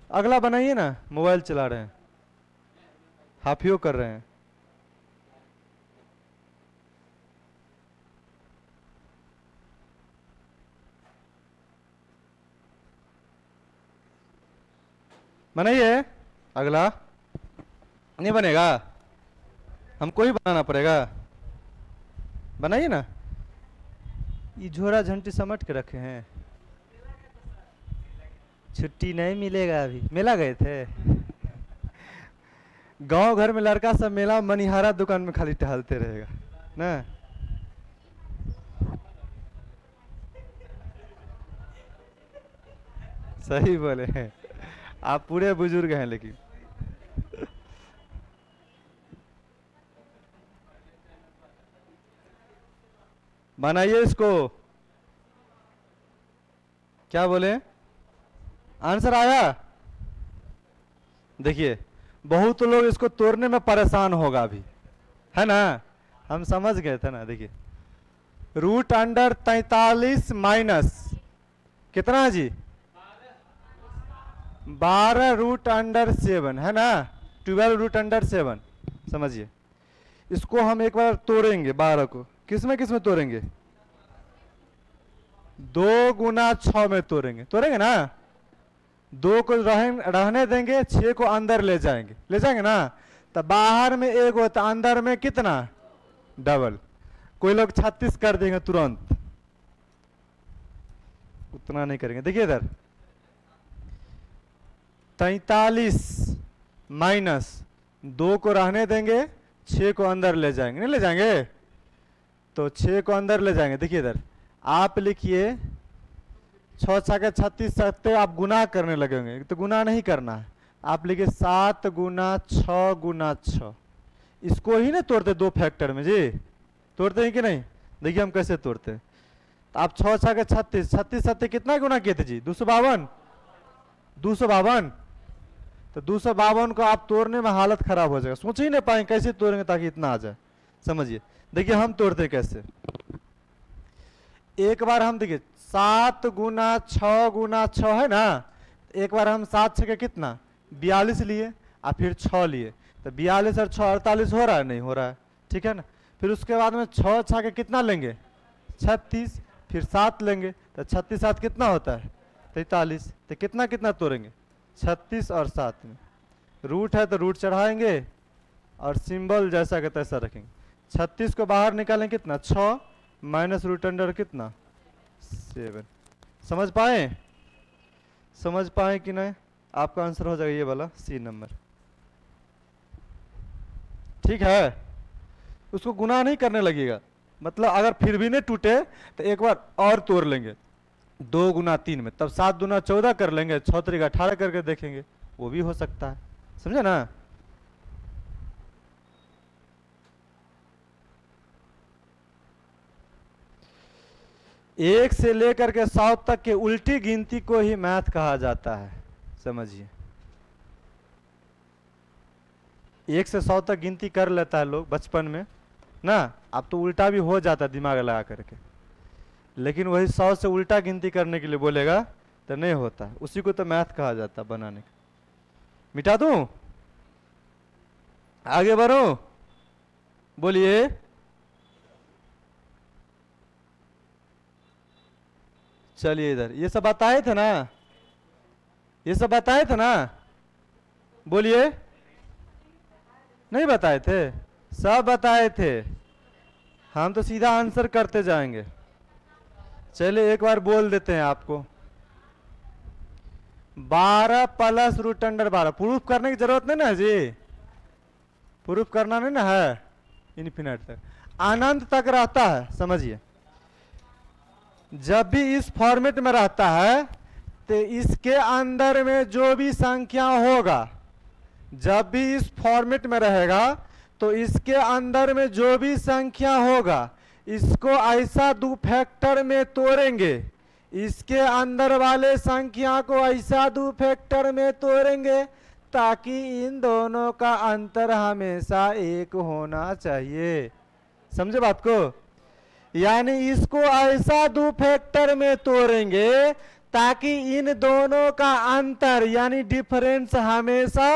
अगला बनाइए ना, मोबाइल चला रहे हैं, हाफियो कर रहे हैं। बनाइए। अगला नहीं बनेगा, हमको ही बनाना पड़ेगा। बनाइए ना, ये झोरा झंटी समट के रखे हैं, छुट्टी नहीं मिलेगा अभी। मेला गए थे, गांव घर में लड़का सब मेला मनिहारा दुकान में खाली टहलते रहेगा ना। सही बोले हैं आप, पूरे बुजुर्ग हैं। लेकिन बनाइए इसको। क्या बोले, आंसर आया। देखिए बहुत लोग इसको तोड़ने में परेशान होगा अभी, है ना, हम समझ गए थे ना। देखिए रूट अंडर 43 माइनस कितना है जी, 12 रूट अंडर 7 है ना, 12 रूट अंडर 7। समझिए इसको हम एक बार तोड़ेंगे, 12 को किस में तोड़ेंगे, 2 गुना 6 में तोड़ेंगे ना। 2 को रहने देंगे, 6 को अंदर ले जाएंगे ना। तो बाहर में 1 होता, अंदर में कितना, डबल। कोई लोग 36 कर देंगे तुरंत, उतना नहीं करेंगे। देखिए इधर 43 माइनस 2 को रहने देंगे, 6 को अंदर ले जाएंगे, नहीं ले जाएंगे, तो 6 को अंदर ले जाएंगे। देखिए इधर आप लिखिए 6 6 36 सकते, आप गुना करने लगेंगे तो गुना नहीं करना है, आप लिखिए 7 गुना 6 गुना 6। इसको ही ना तोड़ते 2 फैक्टर में जी, तोड़ते हैं कि नहीं। देखिए हम कैसे तोड़ते हैं। तो आप 6 6 36, 36 7 कितना गुना किए थे जी, 252। 252, तो 252 को आप तोड़ने में हालत खराब हो जाएगा, सोच ही नहीं पाएंगे कैसे तोड़ेंगे ताकि इतना आ जाए। समझिए देखिए हम तोड़ते कैसे, एक बार हम देखिए 7 गुना 6 गुना 6 है ना, एक बार हम 7 6 कितना 42 लिए और फिर 6 लिए, तो 42 और 6 48 हो रहा है, नहीं हो रहा है, ठीक है ना। फिर उसके बाद में 6 6 के कितना लेंगे 36, फिर 7 लेंगे तो 36 7 कितना होता है 43, तो कितना कितना तोड़ेंगे 36 और 7 में रूट है तो रूट चढ़ाएंगे और सिंबल जैसा का तैसा रखेंगे। 36 को बाहर निकालें कितना 6 माइनस रूट अंडर कितना 7। समझ पाए, समझ पाए कि नहीं? आपका आंसर हो जाएगा ये वाला सी नंबर, ठीक है। उसको गुना नहीं करने लगेगा, मतलब अगर फिर भी नहीं टूटे तो एक बार और तोड़ लेंगे 2 गुना 3 में, तब 7 गुना 14 कर लेंगे, 6 तरीका 18 करके देखेंगे, वो भी हो सकता है, समझे ना। एक से लेकर के 100 तक के उल्टी गिनती को ही मैथ कहा जाता है, समझिए। 1 से 100 तक गिनती कर लेता है लोग बचपन में ना, अब तो उल्टा भी हो जाता है दिमाग लगा करके, लेकिन वही 100 से उल्टा गिनती करने के लिए बोलेगा तो नहीं होता, उसी को तो मैथ कहा जाता है बनाने का। मिटा दूं, आगे बढ़ो, बोलिए। चलिए इधर, ये सब बताए थे ना, ये सब बताए थे ना, बोलिए। नहीं बताए थे, सब बताए थे, हम तो सीधा आंसर करते जाएंगे। चलिए एक बार बोल देते हैं आपको, 12 प्लस रूट अंडर 12, प्रूफ करने की जरूरत नहीं ना जी, प्रूफ करना नहीं ना है, इन्फिनिट तक अनंत तक रहता है, समझिए। जब भी इस फॉर्मेट में रहता है तो इसके अंदर में जो भी संख्या होगा, जब भी इस फॉर्मेट में रहेगा तो इसके अंदर में जो भी संख्या होगा इसको ऐसा 2 फैक्टर में तोड़ेंगे, इसके अंदर वाले संख्या को ऐसा 2 फैक्टर में तोड़ेंगे ताकि इन दोनों का अंतर हमेशा 1 होना चाहिए, समझे बात को। यानी इसको ऐसा 2 फैक्टर में तोड़ेंगे ताकि इन दोनों का अंतर यानी डिफरेंस हमेशा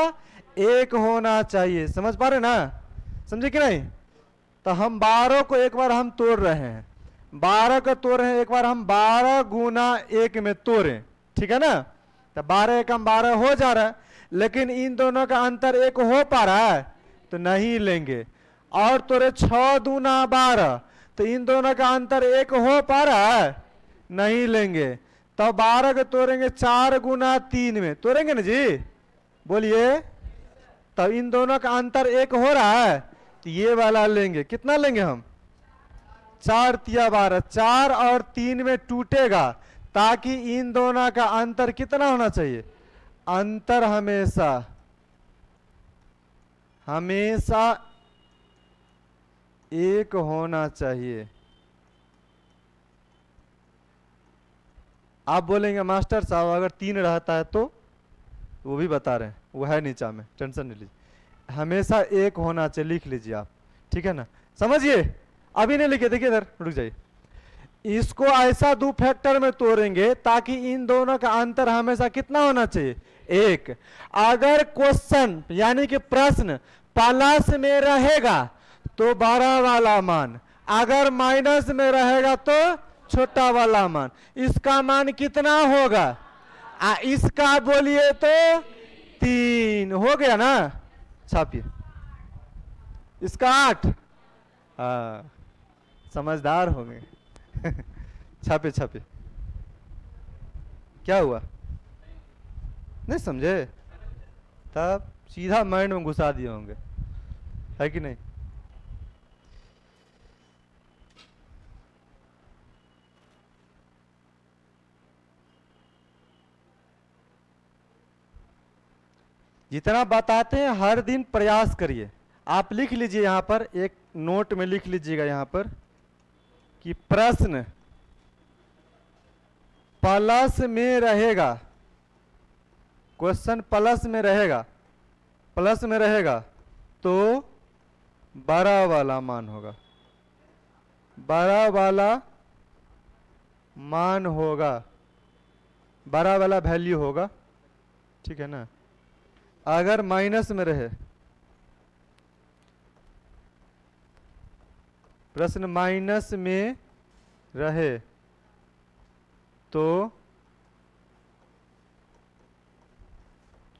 1 होना चाहिए, समझ पा रहे ना, समझे कि नहीं। तो हम 12 को एक बार हम तोड़ रहे हैं, 12 का तोड़ रहे हैं, एक बार हम 12 गुना 1 में तोड़ें, ठीक है ना। तो 12 एकम 12 हो जा रहा है, लेकिन इन दोनों का अंतर 1 हो पा रहा है तो नहीं लेंगे। और तोड़े 6 दूना 12, तो इन दोनों का अंतर 1 हो पा रहा है, नहीं लेंगे। तो 12 को तोड़ेंगे 4 गुना 3 में, तोड़ेंगे ना जी, बोलिए। तो इन दोनों का अंतर 1 हो रहा है तो ये वाला लेंगे, कितना लेंगे हम 4 तिया 12, 4 और 3 में टूटेगा ताकि इन दोनों का अंतर कितना होना चाहिए, अंतर हमेशा हमेशा 1 होना चाहिए। आप बोलेंगे मास्टर साहब अगर 3 रहता है तो, वो भी बता रहे हैं, वो है नीचा में, टेंशन नहीं लीजिए, हमेशा 1 होना चाहिए, लिख लीजिए आप, ठीक है ना। समझिए, अभी नहीं लिखे, देखिए इधर रुक जाइए। इसको ऐसा 2 फैक्टर में तोड़ेंगे ताकि इन दोनों का अंतर हमेशा कितना होना चाहिए 1। अगर क्वेश्चन यानी कि प्रश्न प्लस में रहेगा तो बड़ा वाला मान, अगर माइनस में रहेगा तो छोटा वाला मान, इसका मान कितना होगा, इसका बोलिए तो 3 हो गया ना, छापिए इसका 8, हाँ समझदार होंगे छापे छापे, क्या हुआ नहीं समझे, तब सीधा माइंड में घुसा दिए होंगे, है कि नहीं। जितना बताते हैं हर दिन प्रयास करिए। आप लिख लीजिए यहाँ पर, एक नोट में लिख लीजिएगा यहाँ पर कि प्रश्न प्लस में रहेगा, क्वेश्चन प्लस में रहेगा, प्लस में रहेगा तो बड़ा वाला मान होगा, बड़ा वाला मान होगा, बड़ा वाला वैल्यू होगा, ठीक है ना। अगर माइनस में रहे, प्रश्न माइनस में रहे तो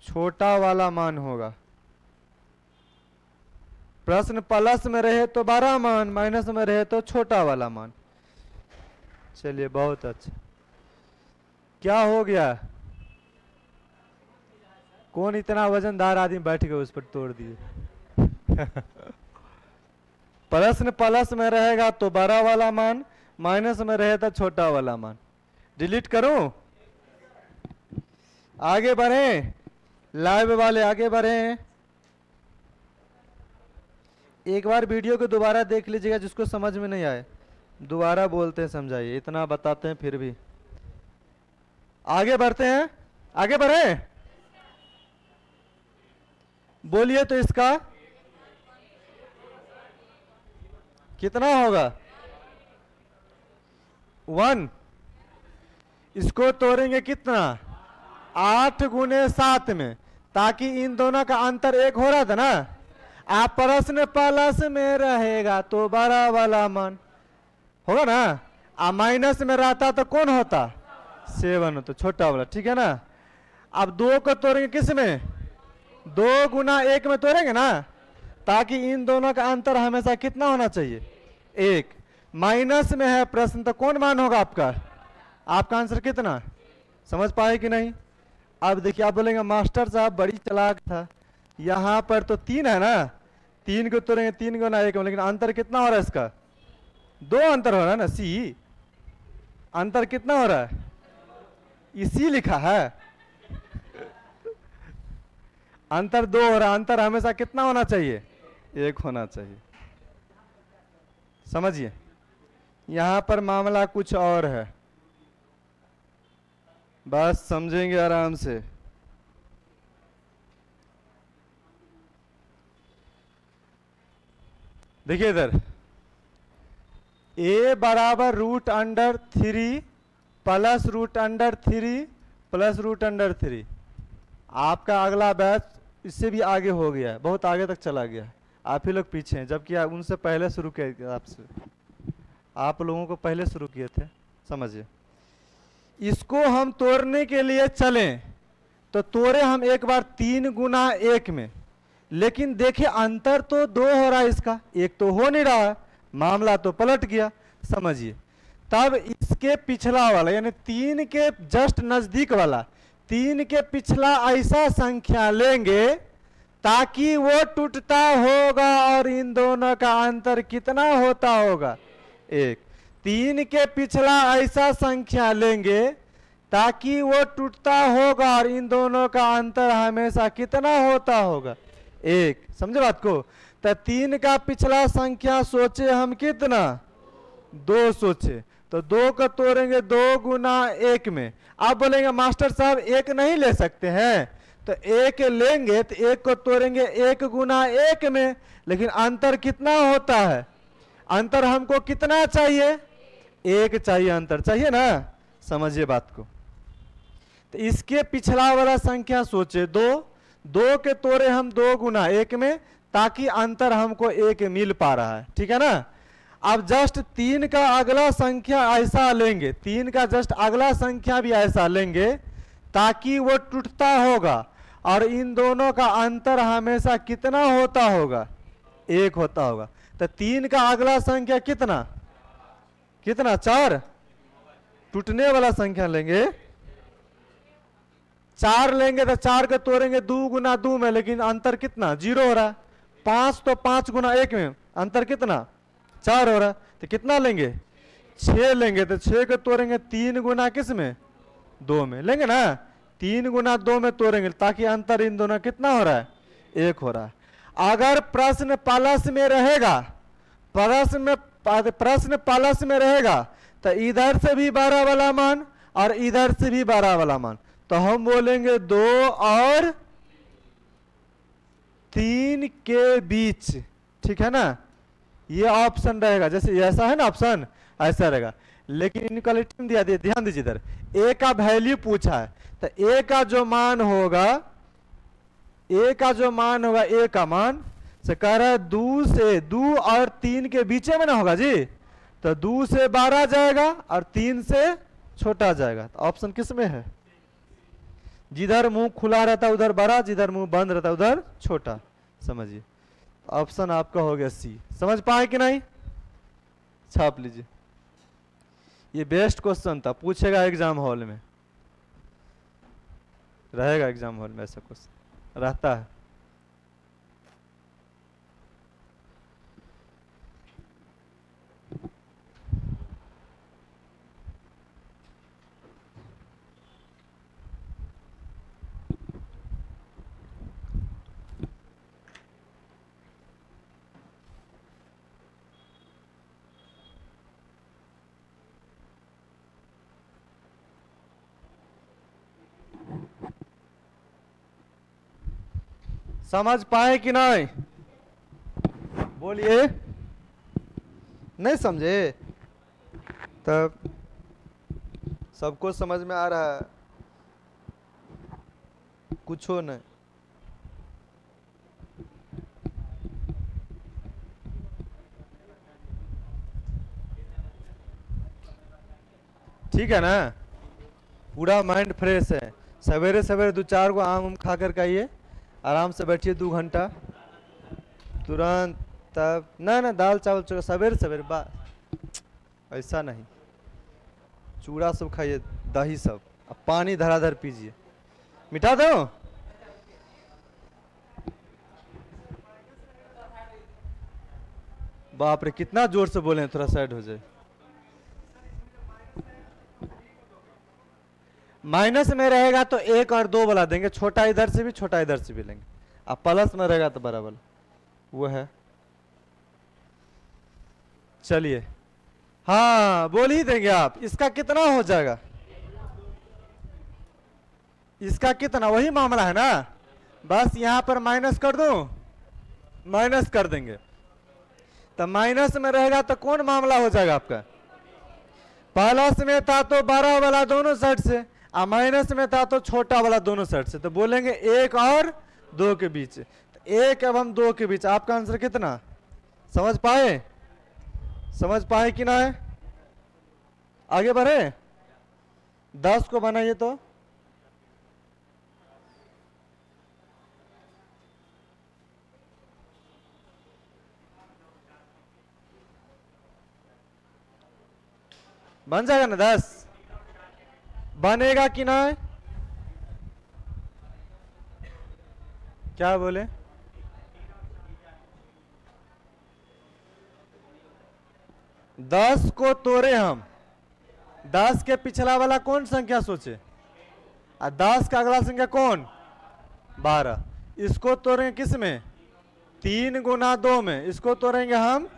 छोटा वाला मान होगा, प्रश्न प्लस में रहे तो बड़ा मान, माइनस में रहे तो छोटा वाला मान। चलिए बहुत अच्छा। क्या हो गया? कौन इतना वजनदार आदमी बैठ गए उस पर तोड़ दिए। प्रश्न प्लस में रहेगा तो बड़ा वाला मान, माइनस में रहे तो छोटा वाला मान। डिलीट करूं? आगे बढ़े, लाइव वाले आगे बढ़े। एक बार वीडियो को दोबारा देख लीजिएगा, जिसको समझ में नहीं आए दोबारा बोलते हैं समझाइए, इतना बताते हैं फिर भी। आगे बढ़ते हैं, आगे बढ़े, बोलिए तो इसका कितना होगा? 1। इसको तोड़ेंगे कितना? 8 गुने 7 में, ताकि इन दोनों का अंतर 1 हो रहा था ना। आप प्रश्न प्लस में रहेगा तो बड़ा वाला मान होगा ना, आप माइनस में रहता तो कौन होता? 7 तो छोटा वाला, ठीक है ना। अब 2 को तोड़ेंगे किस में? 2 गुना 1 में तोड़ेंगे ना, ताकि इन दोनों का अंतर हमेशा कितना होना चाहिए? 1। माइनस में है प्रश्न तो कौन मान होगा आपका? आपका आंसर कितना? समझ पाए कि नहीं? अब देखिए, आप बोलेंगे मास्टर साहब बड़ी चालाक था, यहाँ पर तो 3 है ना, 3 को तोड़ेंगे 3 गुना 1 में, लेकिन अंतर कितना हो रहा है इसका? 2 अंतर हो रहा है ना। सी अंतर कितना हो रहा है? इसी लिखा है, अंतर 2 हो रहा है। अंतर हमेशा कितना होना चाहिए? 1 होना चाहिए। समझिए, यहां पर मामला कुछ और है, बस समझेंगे आराम से। देखिए इधर, a बराबर √3 प्लस √3 प्लस √3। आपका अगला बैच इससे भी आगे हो गया है, बहुत आगे तक चला गया है, आप ही लोग पीछे हैं, जबकि आप उनसे पहले शुरू किए, आपसे आप लोगों को पहले शुरू किए थे। समझिए, इसको हम तोड़ने के लिए चलें तो तोड़े हम एक बार 3 गुना 1 में, लेकिन देखिए अंतर तो 2 हो रहा है, इसका 1 तो हो नहीं रहा है, मामला तो पलट गया। समझिए, तब इसके पिछला वाला यानी 3 के जस्ट नजदीक वाला, 3 के पिछला ऐसा संख्या लेंगे ताकि वो टूटता होगा, और इन दोनों का अंतर कितना होता होगा? 1। 3 के पिछला ऐसा संख्या लेंगे ताकि वो टूटता होगा, और इन दोनों का अंतर हमेशा कितना होता होगा? 1। समझे बात को? तो 3 का पिछला संख्या सोचे हम कितना? 2 सोचे, तो 2 को तोड़ेंगे 2 गुना 1 में। आप बोलेंगे मास्टर साहब 1 नहीं ले सकते हैं, तो 1 लेंगे तो 1 को तोड़ेंगे 1 गुना 1 में, लेकिन अंतर कितना होता है? अंतर हमको कितना चाहिए? 1 चाहिए, अंतर चाहिए ना। समझिए बात को, तो इसके पिछला वाला संख्या सोचे 2 के तोड़े हम 2 गुना 1 में, ताकि अंतर हमको 1 मिल पा रहा है, ठीक है ना। अब जस्ट 3 का अगला संख्या ऐसा लेंगे, 3 का जस्ट अगला संख्या भी ऐसा लेंगे ताकि वो टूटता होगा, और इन दोनों का अंतर हमेशा कितना होता होगा? 1 होता होगा। तो 3 का अगला संख्या कितना? 4। टूटने वाला संख्या लेंगे 4 लेंगे, तो 4 को तोड़ेंगे 2 गुना 2 में, लेकिन अंतर कितना? 0 हो रहा है। 5 तो 5 गुना 1 में, अंतर कितना? 4 हो रहा है। तो कितना लेंगे? 6 लेंगे, तो 6 को तोड़ेंगे 3 गुना किस में? 2 में लेंगे ना, 3 गुना 2 में तोड़ेंगे, ताकि अंतर इन दोनों कितना हो रहा है? 1 हो रहा है। अगर प्रश्न प्लस में रहेगा, प्रश्न प्लस में रहेगा, तो इधर से भी 12 वाला मान और इधर से भी 12 वाला मान, तो हम बोलेंगे 2 और 3 के बीच, ठीक है ना। ये ऑप्शन रहेगा, जैसे ऐसा है ना ऑप्शन, ऐसा रहेगा। लेकिन इनक्वालिटी में दिया दिया, ध्यान दीजिए इधर, ए का वैल्यू पूछा है, तो ए का जो मान होगा, ए का जो मान होगा, ए का मान से कह रहा है 2 से 2 और 3 के बीच में ना होगा जी, तो 2 से 12 जाएगा और 3 से छोटा जाएगा, तो ऑप्शन किस में है? जिधर मुंह खुला रहता है उधर बड़ा, जिधर मुंह बंद रहता है उधर छोटा, समझिए। ऑप्शन आपका हो गया सी। समझ पाए कि नहीं? छाप लीजिए। ये बेस्ट क्वेश्चन था, पूछेगा एग्जाम हॉल में, रहेगा एग्जाम हॉल में ऐसा क्वेश्चन रहता है। समझ पाए कि नहीं? बोलिए। नहीं समझे? तब सबको समझ में आ रहा है? कुछ हो नहीं। ठीक है ना? पूरा माइंड फ्रेश है। सवेरे सवेरे 2-4 को आम खा कर खाइए, आराम से बैठिए 2 घंटा, तुरंत तब ना दाल चावल चोखा सवेरे सवेरे ऐसा नहीं, चूड़ा सब खाइए, दही सब, अब पानी धराधर पीजिए। मिटा दो। बाप रे कितना जोर से बोले, थोड़ा साइड हो जाए। माइनस में रहेगा तो 1 और 2 वाला देंगे, छोटा इधर से भी छोटा इधर से भी लेंगे, अब प्लस में रहेगा तो बड़ा वाला वो है। चलिए, हाँ बोल ही देंगे आप। इसका कितना हो जाएगा? इसका कितना, वही मामला है ना, बस यहां पर माइनस कर दो, माइनस कर देंगे, तो माइनस में रहेगा तो कौन मामला हो जाएगा आपका? प्लस में था तो 12 वाला दोनों साइड से, और माइनस में था तो छोटा वाला दोनों साइड से, तो बोलेंगे 1 और 2 के बीच, तो 1 एवं 2 के बीच। आपका आंसर कितना? समझ पाए? समझ पाए कि ना है? आगे बढ़े? 10 को बनाइए तो बन जाएगा ना? 10 बनेगा कि ना? क्या बोले? दस को तोड़े हम, 10 के पिछला वाला कौन संख्या सोचे, और 10 का अगला संख्या कौन? 12। इसको तोड़ेंगे किस में? 3 गुना 2 में। इसको तोड़ेंगे हम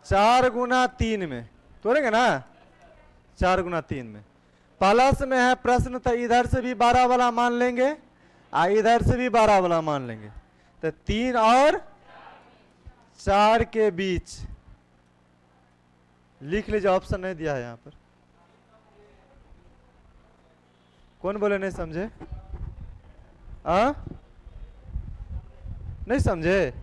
4 गुना 3 में, तोड़ेंगे ना 4 गुना 3 में। प्लस में है प्रश्न, तो इधर से भी 12 वाला मान लेंगे और इधर से भी 12 वाला मान लेंगे, तो 3 और 4 के बीच लिख लीजिए। ऑप्शन नहीं दिया है यहां पर। कौन बोले नहीं समझे? नहीं समझे?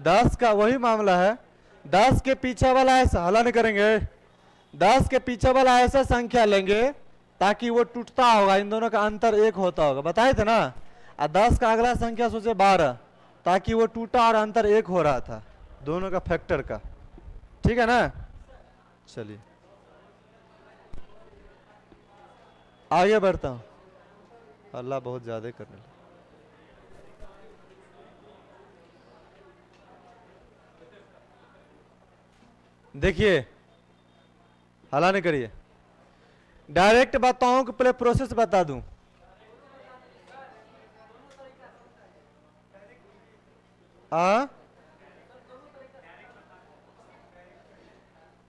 10 का वही मामला है, 10 के पीछे वाला ऐसा हला नहीं करेंगे, 10 के पीछे वाला ऐसा संख्या लेंगे ताकि वो टूटता होगा, इन दोनों का अंतर 1 होता होगा, बताए थे ना। और 10 का अगला संख्या सोचे 12, ताकि वो टूटा और अंतर 1 हो रहा था, दोनों का फैक्टर का। ठीक है ना? चलिए आगे बढ़ता हूं। अल्लाह बहुत ज्यादा करने लगा। देखिए, हला नहीं करिए, डायरेक्ट बताऊं कि पहले प्रोसेस बता दूं?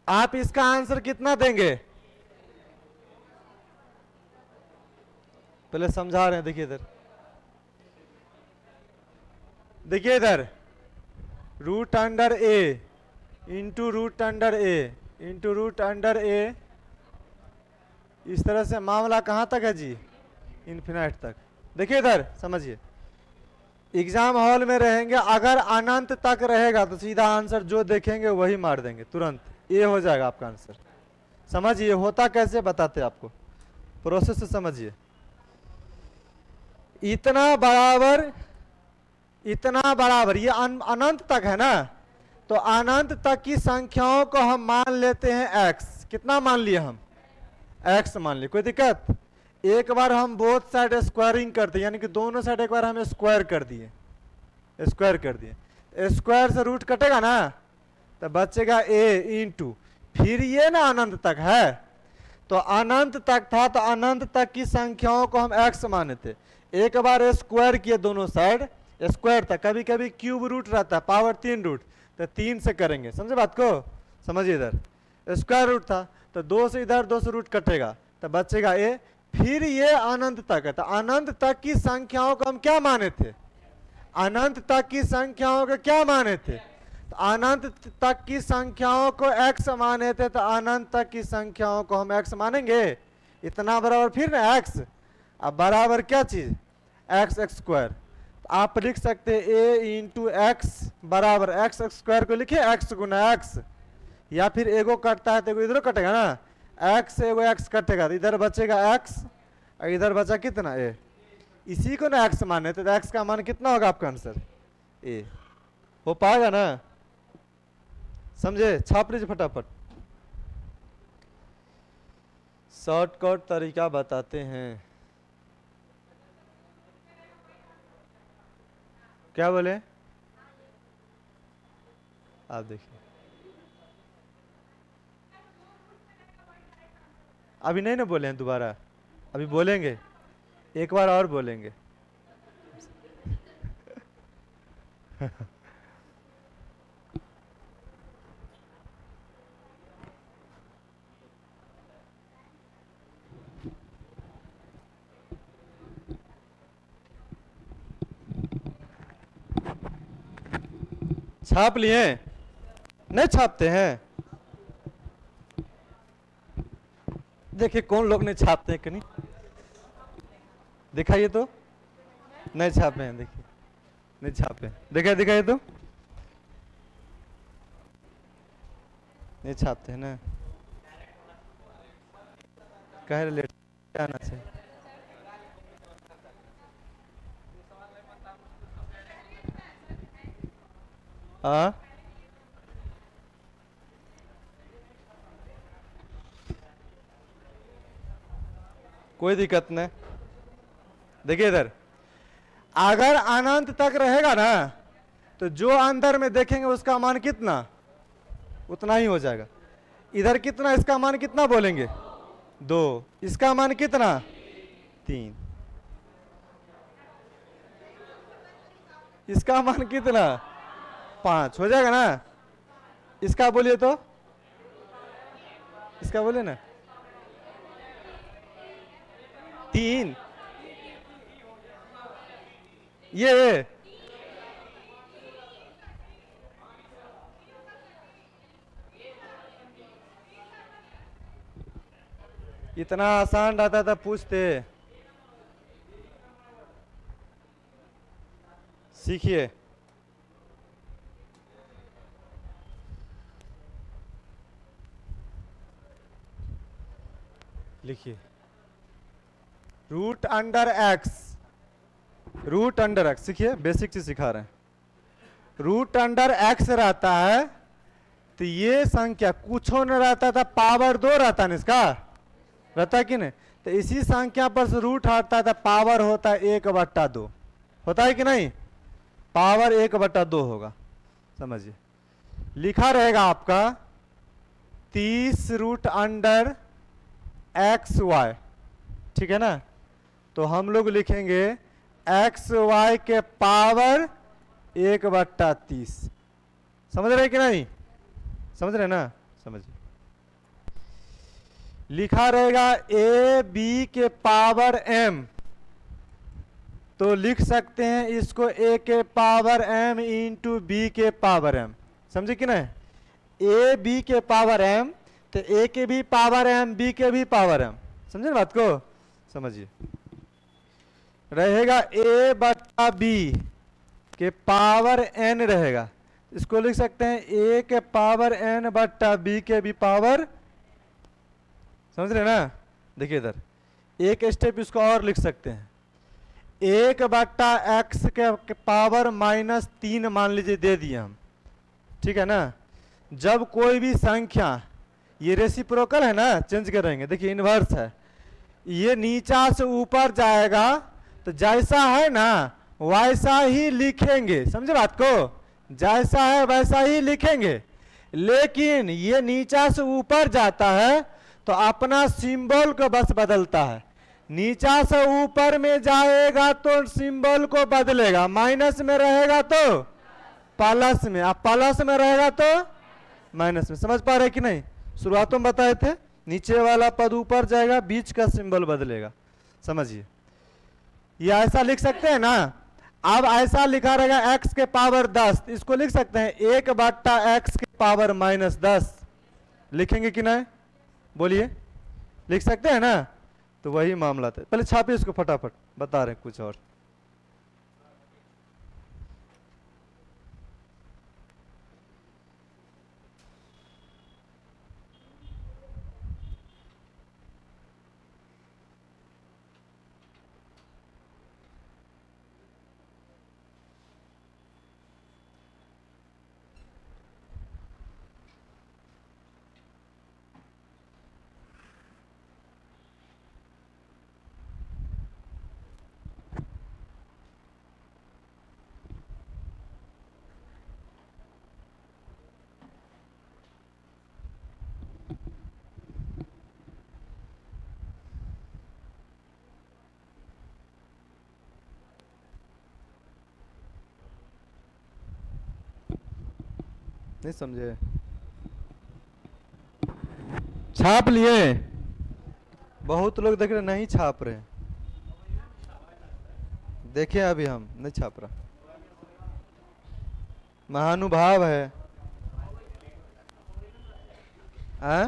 आप इसका आंसर कितना देंगे? पहले समझा रहे हैं, देखिए इधर, देखिए इधर, root under A into root under A, into root under ए। इस तरह से मामला कहाँ तक है जी? इन्फिनाइट तक। देखिए इधर समझिए, एग्जाम हॉल में रहेंगे, अगर अनंत तक रहेगा तो सीधा आंसर जो देखेंगे वही मार देंगे तुरंत, ये हो जाएगा आपका आंसर। समझिए होता कैसे बताते आपको, प्रोसेस से समझिए। इतना बराबर, इतना बराबर, ये अनंत तक है ना, तो अनंत तक की संख्याओं को हम मान लेते हैं एक्स। कितना मान लिए हम? एक्स मान लिए। कोई दिक्कत? एक बार हम बोथ साइड स्क्वायरिंग करते हैं, यानी कि दोनों साइड एक बार हम स्क्वायर कर दिए, स्क्वायर कर दिए, स्क्वायर से रूट कटेगा ना, तो बचेगा ए इंटू, फिर ये ना अनंत तक है, तो अनंत तक था तो अनंत तक की संख्याओं को हम एक्स माने थे। एक बार स्क्वायर किए दोनों साइड, स्क्वायर था, कभी कभी क्यूब रूट रहता है, पावर 3 रूट, तो 3 से करेंगे। समझे बात को? समझिए, इधर स्क्वायर रूट था तो 2 से इधर 2 से रूट कटेगा तो बचेगा ए, फिर ये अनंत तक है, तो अनंत तक की संख्याओं को हम क्या माने थे? अनंत तक की संख्याओं को क्या माने थे? तो अनंत तक की संख्याओं को x माने थे, तो अनंत तक की संख्याओं को हम x मानेंगे। इतना बराबर फिर ना x, अब बराबर क्या चीज? x x square. तो आप लिख सकते हैं a इंटू एक्स बराबर x एक्स स्क्वायर को लिखे x गुना x, या फिर एगो कटता है तो एगो इधर कटेगा ना, x एगो x कटेगा तो इधर बचेगा x और इधर बचा कितना? a। इसी को ना x माने थे, तो x का मान कितना होगा आपका आंसर? a। हो पाएगा ना? समझे? छाप लीजिए फटाफट। शॉर्टकट तरीका बताते हैं। क्या बोले? आप देखिए, अभी नहीं ना बोले हैं, दोबारा अभी बोलेंगे, एक बार और बोलेंगे। छाप लिए? नहीं छापते हैं? देखिए कौन लोग नहीं छापते हैं, कहीं दिखाइए तो। नहीं छापे हैं, देखिए नहीं छापे, दिखाइए दिखाइए तो। नहीं छापते हैं ना, कह रहे लेट आना चाहिए। हाँ कोई दिक्कत नहीं। देखिए इधर अगर अनंत तक रहेगा ना, तो जो अंदर में देखेंगे उसका मान कितना, उतना ही हो जाएगा। इधर कितना, इसका मान कितना बोलेंगे? 2। इसका मान कितना? 3। इसका मान कितना? 5। हो जाएगा ना? इसका बोलिए तो, इसका बोले ना 3। ये इतना आसान रहता था, पूछते। सीखिए। लिखिए root under X, root under X. सीखिए, बेसिक चीज सिखा रहे हैं। रूट अंडर एक्स रहता है तो ये संख्या कुछ न रहता था, पावर 2 रहता है, इसका रहता है कि नहीं? तो इसी संख्या पर से रूट हटता था, पावर होता है 1/2। होता है कि नहीं? पावर 1/2 होगा। समझिए, लिखा रहेगा आपका 30 रूट अंडर एक्स वाई, ठीक है ना? तो हम लोग लिखेंगे एक्स वाई के पावर 1/30। समझ रहे कि नहीं? समझ रहे ना? समझिए, लिखा रहेगा ए बी के पावर m, तो लिख सकते हैं इसको a के पावर m इंटू बी के पावर m। समझे कि नहीं? ए बी के पावर एम, तो ए के भी पावर एम, बी के भी पावर एम, समझे बात को, समझिए। रहेगा ए बटा बी के पावर एन रहेगा, इसको लिख सकते हैं ए के पावर एन बटा बी के भी पावर, समझ रहे ना। देखिए इधर एक स्टेप इसको और लिख सकते हैं, एक बटा एक्स के पावर -3 मान लीजिए दे दिए हम, ठीक है ना। जब कोई भी संख्या, ये रेसिप्रोकल है ना, चेंज करेंगे, देखिए इनवर्स है, ये नीचा से ऊपर जाएगा तो जैसा है ना वैसा ही लिखेंगे, समझे बात को, जैसा है वैसा ही लिखेंगे। लेकिन ये नीचा से ऊपर जाता है तो अपना सिंबल को बस बदलता है, नीचा से ऊपर में जाएगा तो सिंबल को बदलेगा, माइनस में रहेगा तो प्लस में, अब प्लस में रहेगा तो माइनस में। समझ पा रहे कि नहीं, शुरुआत में बताए थे, नीचे वाला पद ऊपर जाएगा, बीच का सिंबल बदलेगा, समझिए। ये ऐसा लिख सकते हैं ना। अब ऐसा लिखा रहेगा x के पावर 10, इसको लिख सकते हैं 1 बट्टा x के पावर -10, लिखेंगे कि नहीं, बोलिए, लिख सकते हैं ना। तो वही मामला था, पहले छापिए इसको फटाफट, बता रहे हैं कुछ और। नहीं समझे, छाप लिए, बहुत लोग देख रहे नहीं छाप रहे, देखिए अभी हम नहीं छाप रहा, महानुभाव है। आ?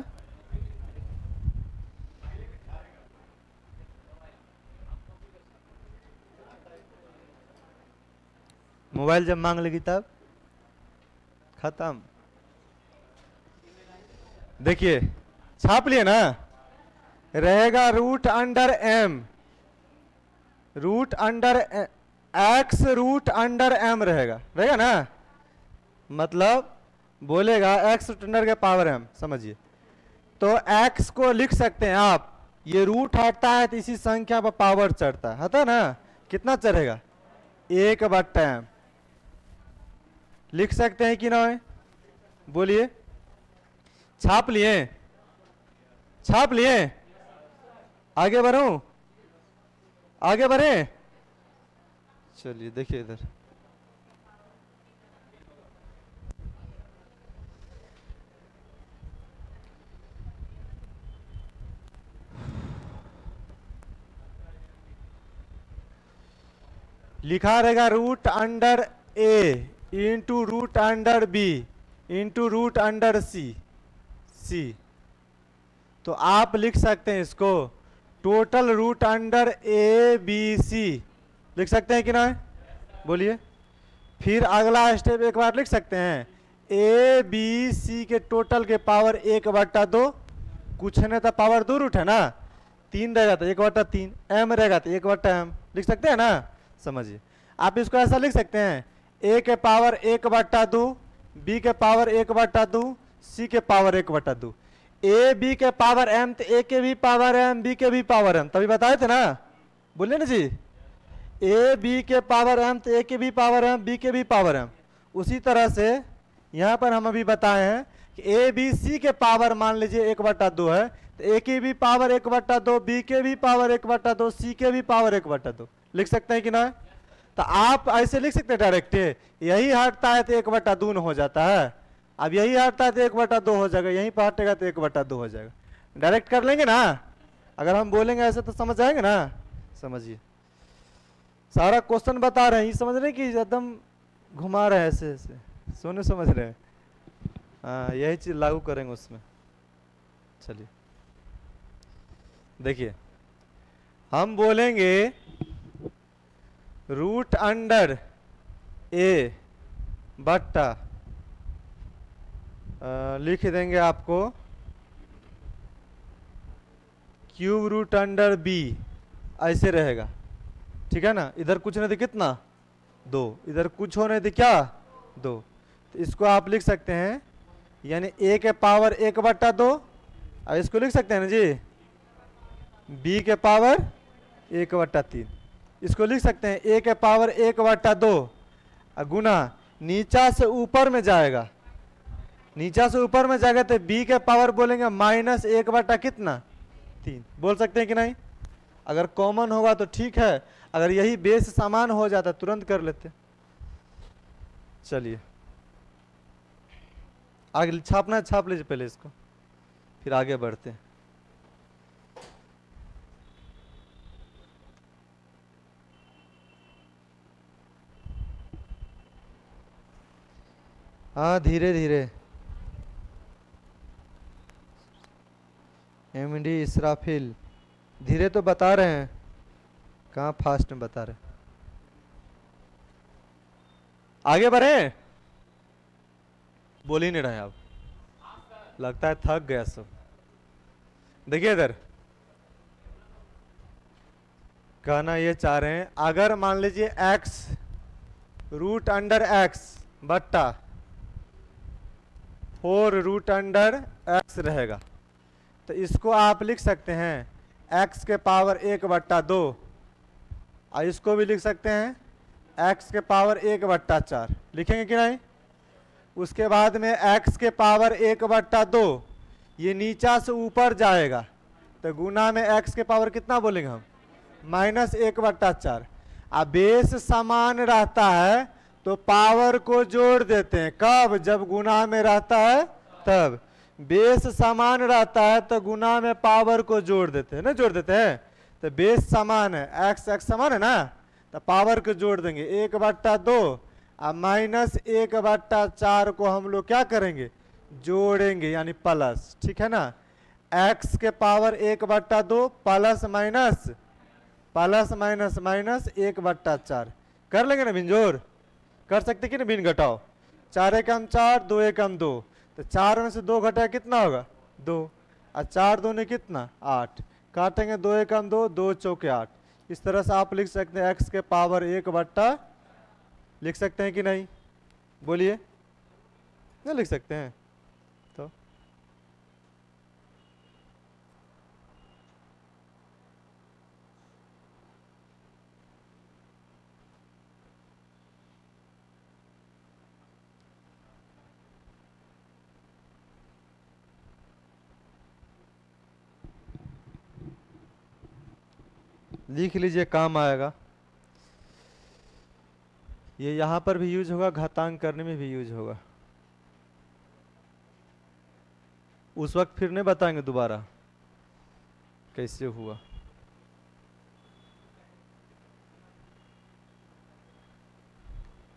मोबाइल जब मांग लेगी तब खत्म। देखिए छाप लिए ना, रहेगा root under M, root under X root under M रहेगा, रहेगा ना, मतलब बोलेगा एक्स रूट अंडर के पावर एम, समझिए। तो एक्स को लिख सकते हैं आप, ये रूट हटता है तो इसी संख्या पर पावर चढ़ता है ना, कितना चढ़ेगा 1 बट्टा एम, लिख सकते हैं कि नहीं, बोलिए। छाप लिए, छाप लिए, आगे बढ़ूं, आगे बढ़े, चलिए देखिए इधर, लिखा रहेगा root under A into root under B into root under C, तो आप लिख सकते हैं इसको total root under A B C, लिख सकते हैं कि नहीं, बोलिए। फिर अगला स्टेप एक बार लिख सकते हैं ए बी सी के टोटल के पावर 1 बट्टा 2, कुछ नहीं था पावर 2 रूट है ना, 3 रहेगा तो 1 बट्टा 3, एम रहेगा तो 1 बट्टा एम, लिख सकते हैं ना, समझिए। आप इसको ऐसा लिख सकते हैं ए के पावर 1 बट्टा 2, बी के पावर 1 बट्टा 2, सी के पावर 1 बट्टा 2, ए बी के पावर एम तो ए के भी पावर एम, बी के भी पावर एम, तभी बताए थे ना, बोलिए ना जी, ए बी के पावर एम तो ए के भी पावर एम, बी के भी पावर एम। उसी तरह से यहाँ पर हम अभी बताए हैं कि ए बी सी के पावर मान लीजिए 1 बट्टा 2 है, तो ए की भी पावर 1 बट्टा 2, बी के भी पावर 1 बट्टा 2, सी के भी पावर 1 बट्टा 2, लिख सकते हैं कि ना। तो आप ऐसे लिख सकते हैं डायरेक्ट, यही हटता है तो 1 बट्टा 2 हो जाता है, अब यही हटता है तो 1 बट्टा 2 हो जाएगा, यहीं पर हटेगा तो 1 बट्टा 2 हो जाएगा, डायरेक्ट कर लेंगे ना। अगर हम बोलेंगे ऐसे तो समझ आएंगे ना, समझिए। सारा क्वेश्चन बता रहे हैं, ये समझ रहे हैं कि एकदम घुमा रहे हैं ऐसे ऐसे, सोने समझ रहे हैं। हाँ, यही चीज लागू करेंगे उसमें। चलिए देखिए, हम बोलेंगे रूट अंडर ए बट्टा लिख देंगे आपको क्यूब रूट अंडर बी, ऐसे रहेगा। ठीक है ना, इधर कुछ नहीं थे कितना 2, इधर कुछ होने थे क्या 2, तो इसको आप लिख सकते हैं यानी ए के पावर 1/2, अब इसको लिख सकते हैं ना जी बी के पावर 1/3, इसको लिख सकते हैं ए के पावर 1/2 गुना नीचा से ऊपर में जाएगा, नीचा से ऊपर में जाएगा तो बी के पावर बोलेंगे -1 कितना 3, बोल सकते हैं कि नहीं। अगर कॉमन होगा तो ठीक है, अगर यही बेस समान हो जाता तुरंत कर लेते। चलिए आगे छापना है, छाप लीजिए पहले इसको, फिर आगे बढ़ते हैं। हाँ धीरे धीरे, एमडी इसराफिल धीरे तो बता रहे हैं, कहाँ फास्ट में बता रहे। आगे बढ़े, बोल ही नहीं रहे आप, लगता है थक गया सब। देखिए इधर कहना ये चाह रहे हैं, अगर मान लीजिए x रूट अंडर x बट्टा 4 रूट अंडर x रहेगा, तो इसको आप लिख सकते हैं x के पावर 1/2, और इसको भी लिख सकते हैं x के पावर 1/4, लिखेंगे कि नहीं। उसके बाद में x के पावर 1/2 ये नीचा से ऊपर जाएगा तो गुना में x के पावर कितना बोलेंगे हम -1/4। अब बेस समान रहता है तो पावर को जोड़ देते हैं, कब जब गुना में रहता है तब, बेस समान रहता है तो गुना में पावर को जोड़ देते हैं ना, जोड़ देते हैं। तो बेस समान है, x समान है ना, तो पावर को जोड़ देंगे 1/2 और -1/4 को हम लोग क्या करेंगे जोड़ेंगे यानी प्लस, ठीक है ना। x के power 1/2 plus minus plus minus minus 1/4 कर लेंगे ना, भिंजोर कर सकते कि ना, भिन्न घटाओ, 4 एकम 4 2 एकम 2, तो 4 में से 2 घटाया कितना होगा 2, और 4 दूनी कितना 8, काटेंगे 2 एकम 2 2 चौके 8। इस तरह से आप लिख सकते हैं x के पावर 1/, लिख सकते हैं कि नहीं, बोलिए नहीं लिख सकते हैं तो। लिख लीजिए, काम आएगा। ये यहां पर भी यूज होगा, घातांक करने में भी यूज होगा। उस वक्त फिर नहीं बताएंगे दोबारा कैसे हुआ।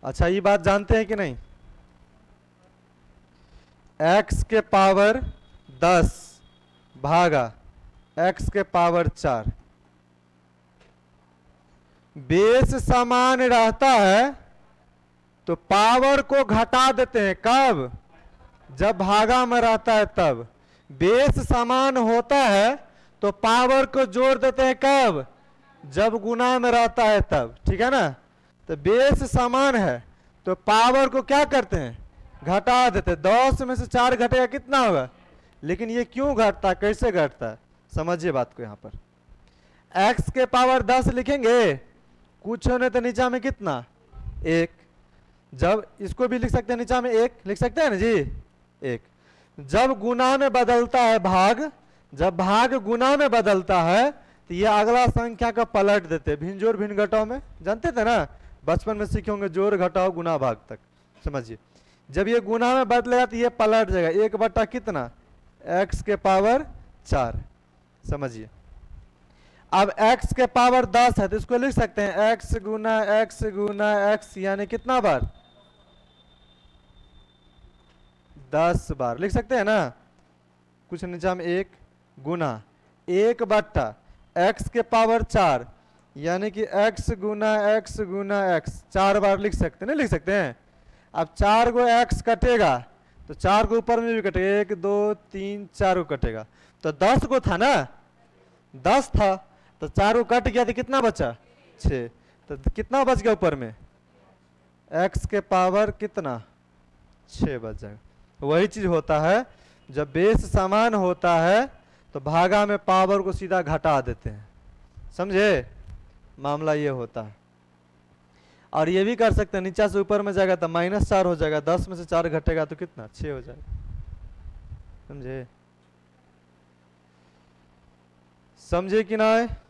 अच्छा ये बात जानते हैं कि नहीं, x के पावर 10 भागा x के पावर 4, बेस समान रहता है तो पावर को घटा देते हैं, कब जब भागा में रहता है तब। बेस समान होता है तो पावर को जोड़ देते हैं, कब जब गुना में रहता है तब, ठीक है ना। तो बेस समान है तो पावर को क्या करते हैं घटा देते हैं, 10 में से 4 घटेगा कितना होगा, लेकिन ये क्यों घटता है कैसे घटता है समझिए बात को। यहां पर x के पावर 10 लिखेंगे, कुछ होने तो नीचा में कितना 1, जब इसको भी लिख सकते हैं नीचा में 1 लिख सकते हैं ना जी 1, जब गुना में बदलता है भाग, जब भाग गुना में बदलता है तो ये अगला संख्या का पलट देते हैं, भिन्न जोड़ भिन्न घटाओ में जानते थे ना, बचपन में सीखे होंगे जोड़ घटाओ गुना भाग तक, समझिए। जब ये गुना में बदलेगा तो ये पलट जाएगा 1 कितना x के पावर 4, समझिए। अब x के पावर 10 है तो इसको लिख सकते हैं x गुना x यानी कितना बार 10 बार लिख सकते हैं ना, कुछ नीचे हम 1 गुना 1 बट्टा x के पावर 4, यानी कि x गुना x 4 बार लिख सकते हैं, नहीं लिख सकते हैं। अब 4 को x कटेगा तो 4 को ऊपर में भी कटेगा, 1 2 3 4 को कटेगा, तो 10 को था ना, 10 था तो 4 को कट गया तो कितना बचा 6, तो कितना बच गया ऊपर में x के पावर कितना 6 बच जाएगा। वही चीज होता है जब बेस समान होता है तो भागा में पावर को सीधा घटा देते हैं, समझे, मामला ये होता है। और ये भी कर सकते हैं, नीचे से ऊपर में जाएगा तो -4 हो जाएगा, 10 में से 4 घटेगा तो कितना 6 हो जाएगा, समझे, समझे कि ना है?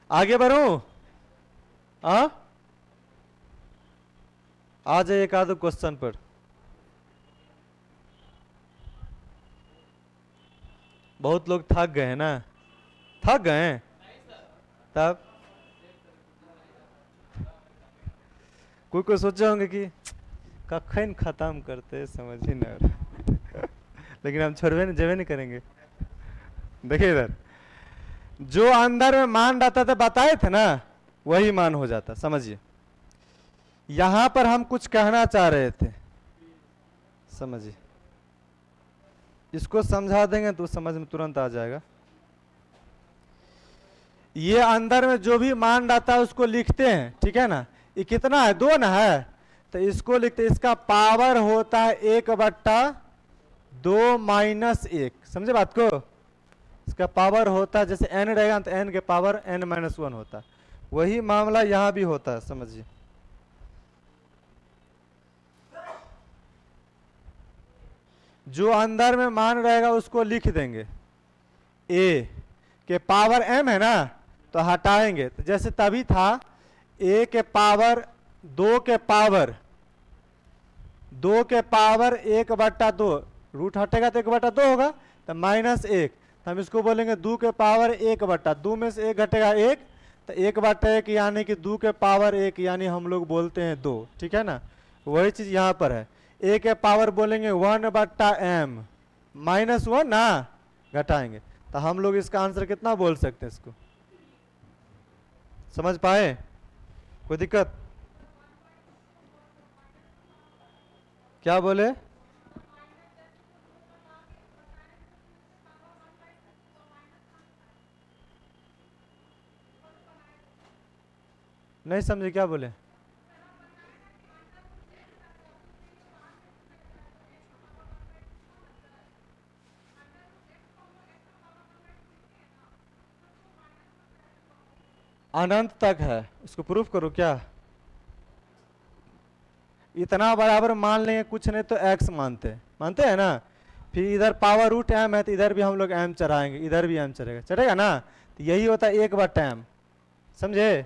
आगे बढ़ूं? आ जाए एक आध क्वेश्चन पर। बहुत लोग थक गए हैं ना, थक गए हैं तब कोई सोचे होंगे कि कखन खत्म करते समझ ही नहीं आ रहा। लेकिन हम छोड़वे नहीं, जेबे नहीं करेंगे। देखिए इधर जो अंदर में मान रहता था बताए थे ना, वही मान हो जाता, समझिए। यहां पर हम कुछ कहना चाह रहे थे, समझिए, इसको समझा देंगे तो समझ में तुरंत आ जाएगा। ये अंदर में जो भी मान रहता है उसको लिखते हैं, ठीक है ना। ये कितना है 2 ना है, तो इसको लिखते हैं, इसका पावर होता है 1/2 - 1, समझे बात को। इसका पावर होता है, जैसे n रहेगा तो n के पावर n-1 होता है, वही मामला यहां भी होता है, समझिए। जो अंदर में मान रहेगा उसको लिख देंगे, a के पावर m है ना, तो हटाएंगे, तो जैसे तभी था a के पावर 2 के पावर 1/2, रूट हटेगा तो 1/2 होगा, तो -1, तो हम इसको बोलेंगे 2 के पावर 1/2 में से 1 घटेगा 1, तो 1/1 यानी कि 2 के पावर 1, यानी हम लोग बोलते हैं 2, ठीक है ना। वही चीज यहाँ पर है, a के पावर बोलेंगे 1/m -1 ना, घटाएंगे, तो हम लोग इसका आंसर कितना बोल सकते हैं, इसको समझ पाए, कोई दिक्कत? क्या बोले? नहीं समझे, क्या बोले? अनंत तक है, उसको प्रूफ करो क्या? इतना बराबर मान लेंगे, कुछ नहीं तो x मानते हैं ना, फिर इधर पावर रूट m है तो इधर भी हम लोग m चढ़ाएंगे, इधर भी m चढ़ेगा, चढ़ेगा ना, तो यही होता है 1/m, समझे?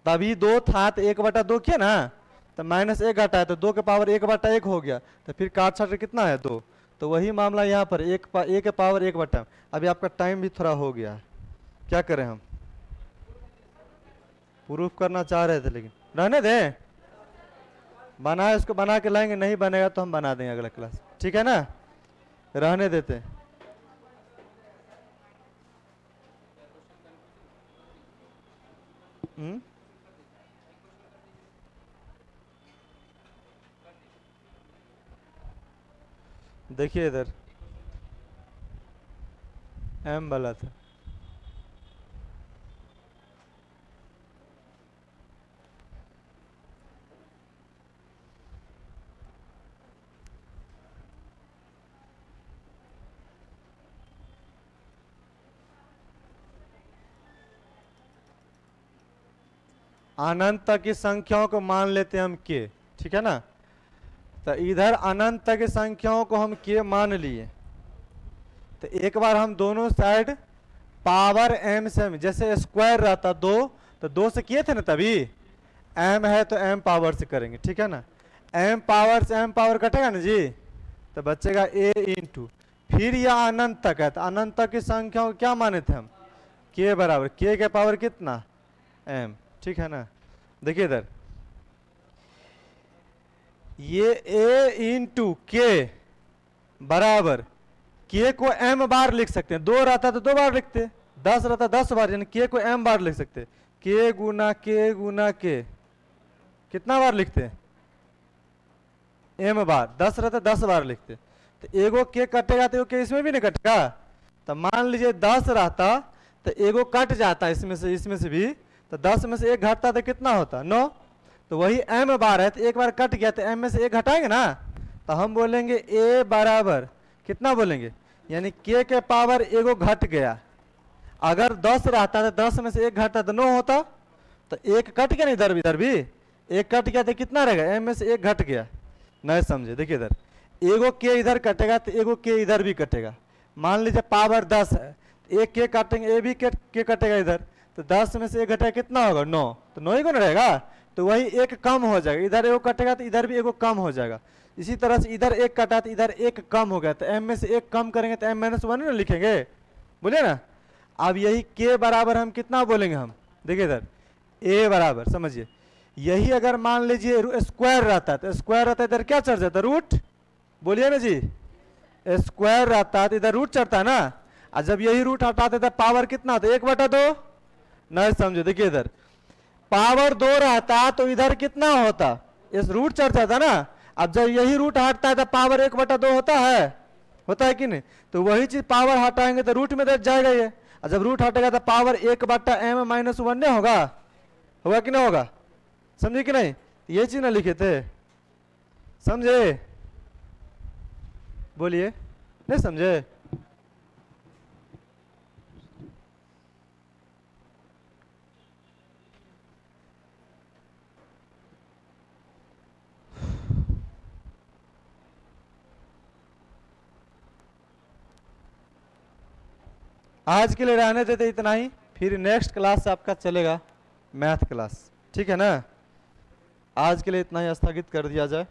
तभी 2 था तो 1/2 किया ना, तो -1 घटा है तो 2 के पावर 1/1 हो गया, तो फिर काट छाट कितना है 2, तो वही मामला यहाँ पर 1 के पावर 1/m। अभी आपका टाइम भी थोड़ा हो गया है, क्या करें हम, प्रूफ करना चाह रहे थे लेकिन रहने दें, बनाए उसको बना के लाएंगे, नहीं बनेगा तो हम बना देंगे अगला क्लास, ठीक है ना, रहने देते। देखिए इधर m वाला था, अनंत तक की संख्याओं को मान लेते हैं हम k, ठीक है ना। तो इधर अनंत तक की संख्याओं को हम k मान लिए, तो एक बार हम दोनों साइड पावर m से, जैसे स्क्वायर रहता 2 तो 2 से किए थे ना तभी, m है तो m पावर से करेंगे, ठीक है ना। m पावर से m पावर कटेगा ना जी, तो बचेगा a इंटू, फिर यह अनंत तक है, तो अनंत तक की संख्या को क्या माने थे हम, k बराबर k के पावर कितना m, ठीक है ना। देखिए इधर ये a इंटू के बराबर k को m बार लिख सकते हैं, 2 रहता तो 2 बार लिखते, 10 रहता 10 बार, यानी k को m बार लिख सकते, k गुना k कितना बार लिखते m बार, 10 रहता 10 बार लिखते, तो एगो k कटेगा तो k इसमें भी नहीं कटेगा। तो मान लीजिए 10 रहता तो एगो कट जाता इसमें से भी, तो 10 में से एक घटता तो कितना होता 9, तो वही m बार है, तो एक बार कट गया तो m में से एक घटाएंगे ना, तो हम बोलेंगे a बराबर कितना बोलेंगे, यानी k के पावर एगो घट गया। अगर 10 रहता तो 10 में से एक घटता तो 9 होता, तो एक कट गया ना, इधर भी एक कट गया तो कितना रहेगा, m में से एक घट गया। नहीं समझे, देखिए इधर एगो k इधर कटेगा तो एगो k इधर भी कटेगा। मान लीजिए पावर 10 है, एक k काटेंगे, ए भी k कटेगा इधर, तो 10 में से एक घटेगा कितना होगा 9, तो 9 ही को ना रहेगा, तो वही एक कम हो जाएगा, इधर एगो कटेगा तो इधर भी एगो कम हो जाएगा। इसी तरह से इधर एक कटा तो इधर एक कम हो गया, तो m में से एक कम करेंगे तो m-1 ना लिखेंगे, बोलिए ना। अब यही k बराबर हम कितना बोलेंगे हम, देखिए इधर a बराबर, समझिए यही अगर मान लीजिए स्क्वायर रहता है, तो स्क्वायर रहता है इधर क्या चढ़ जाता है रूट, बोलिए ना जी, स्क्वायर रहता है तो इधर रूट चढ़ता है ना, और जब यही रूट हटाते तो पावर कितना होता है 1/2, नहीं समझे। देखिए इधर पावर 2 रहता तो इधर कितना होता, इस रूट चढ़ जाता ना, अब जब यही रूट हटता है तो पावर 1/2 होता है कि नहीं, तो वही चीज पावर हटाएंगे तो रूट में जाएगा ये, और जब रूट हटेगा तो पावर 1/m-1 नहीं होगा कि नहीं होगा, समझे कि नहीं, ये चीज ना लिखे थे, समझे, बोलिए नहीं समझे। आज के लिए रहने देते इतना ही, फिर नेक्स्ट क्लास आपका चलेगा मैथ क्लास, ठीक है ना। आज के लिए इतना ही स्थगित कर दिया जाए।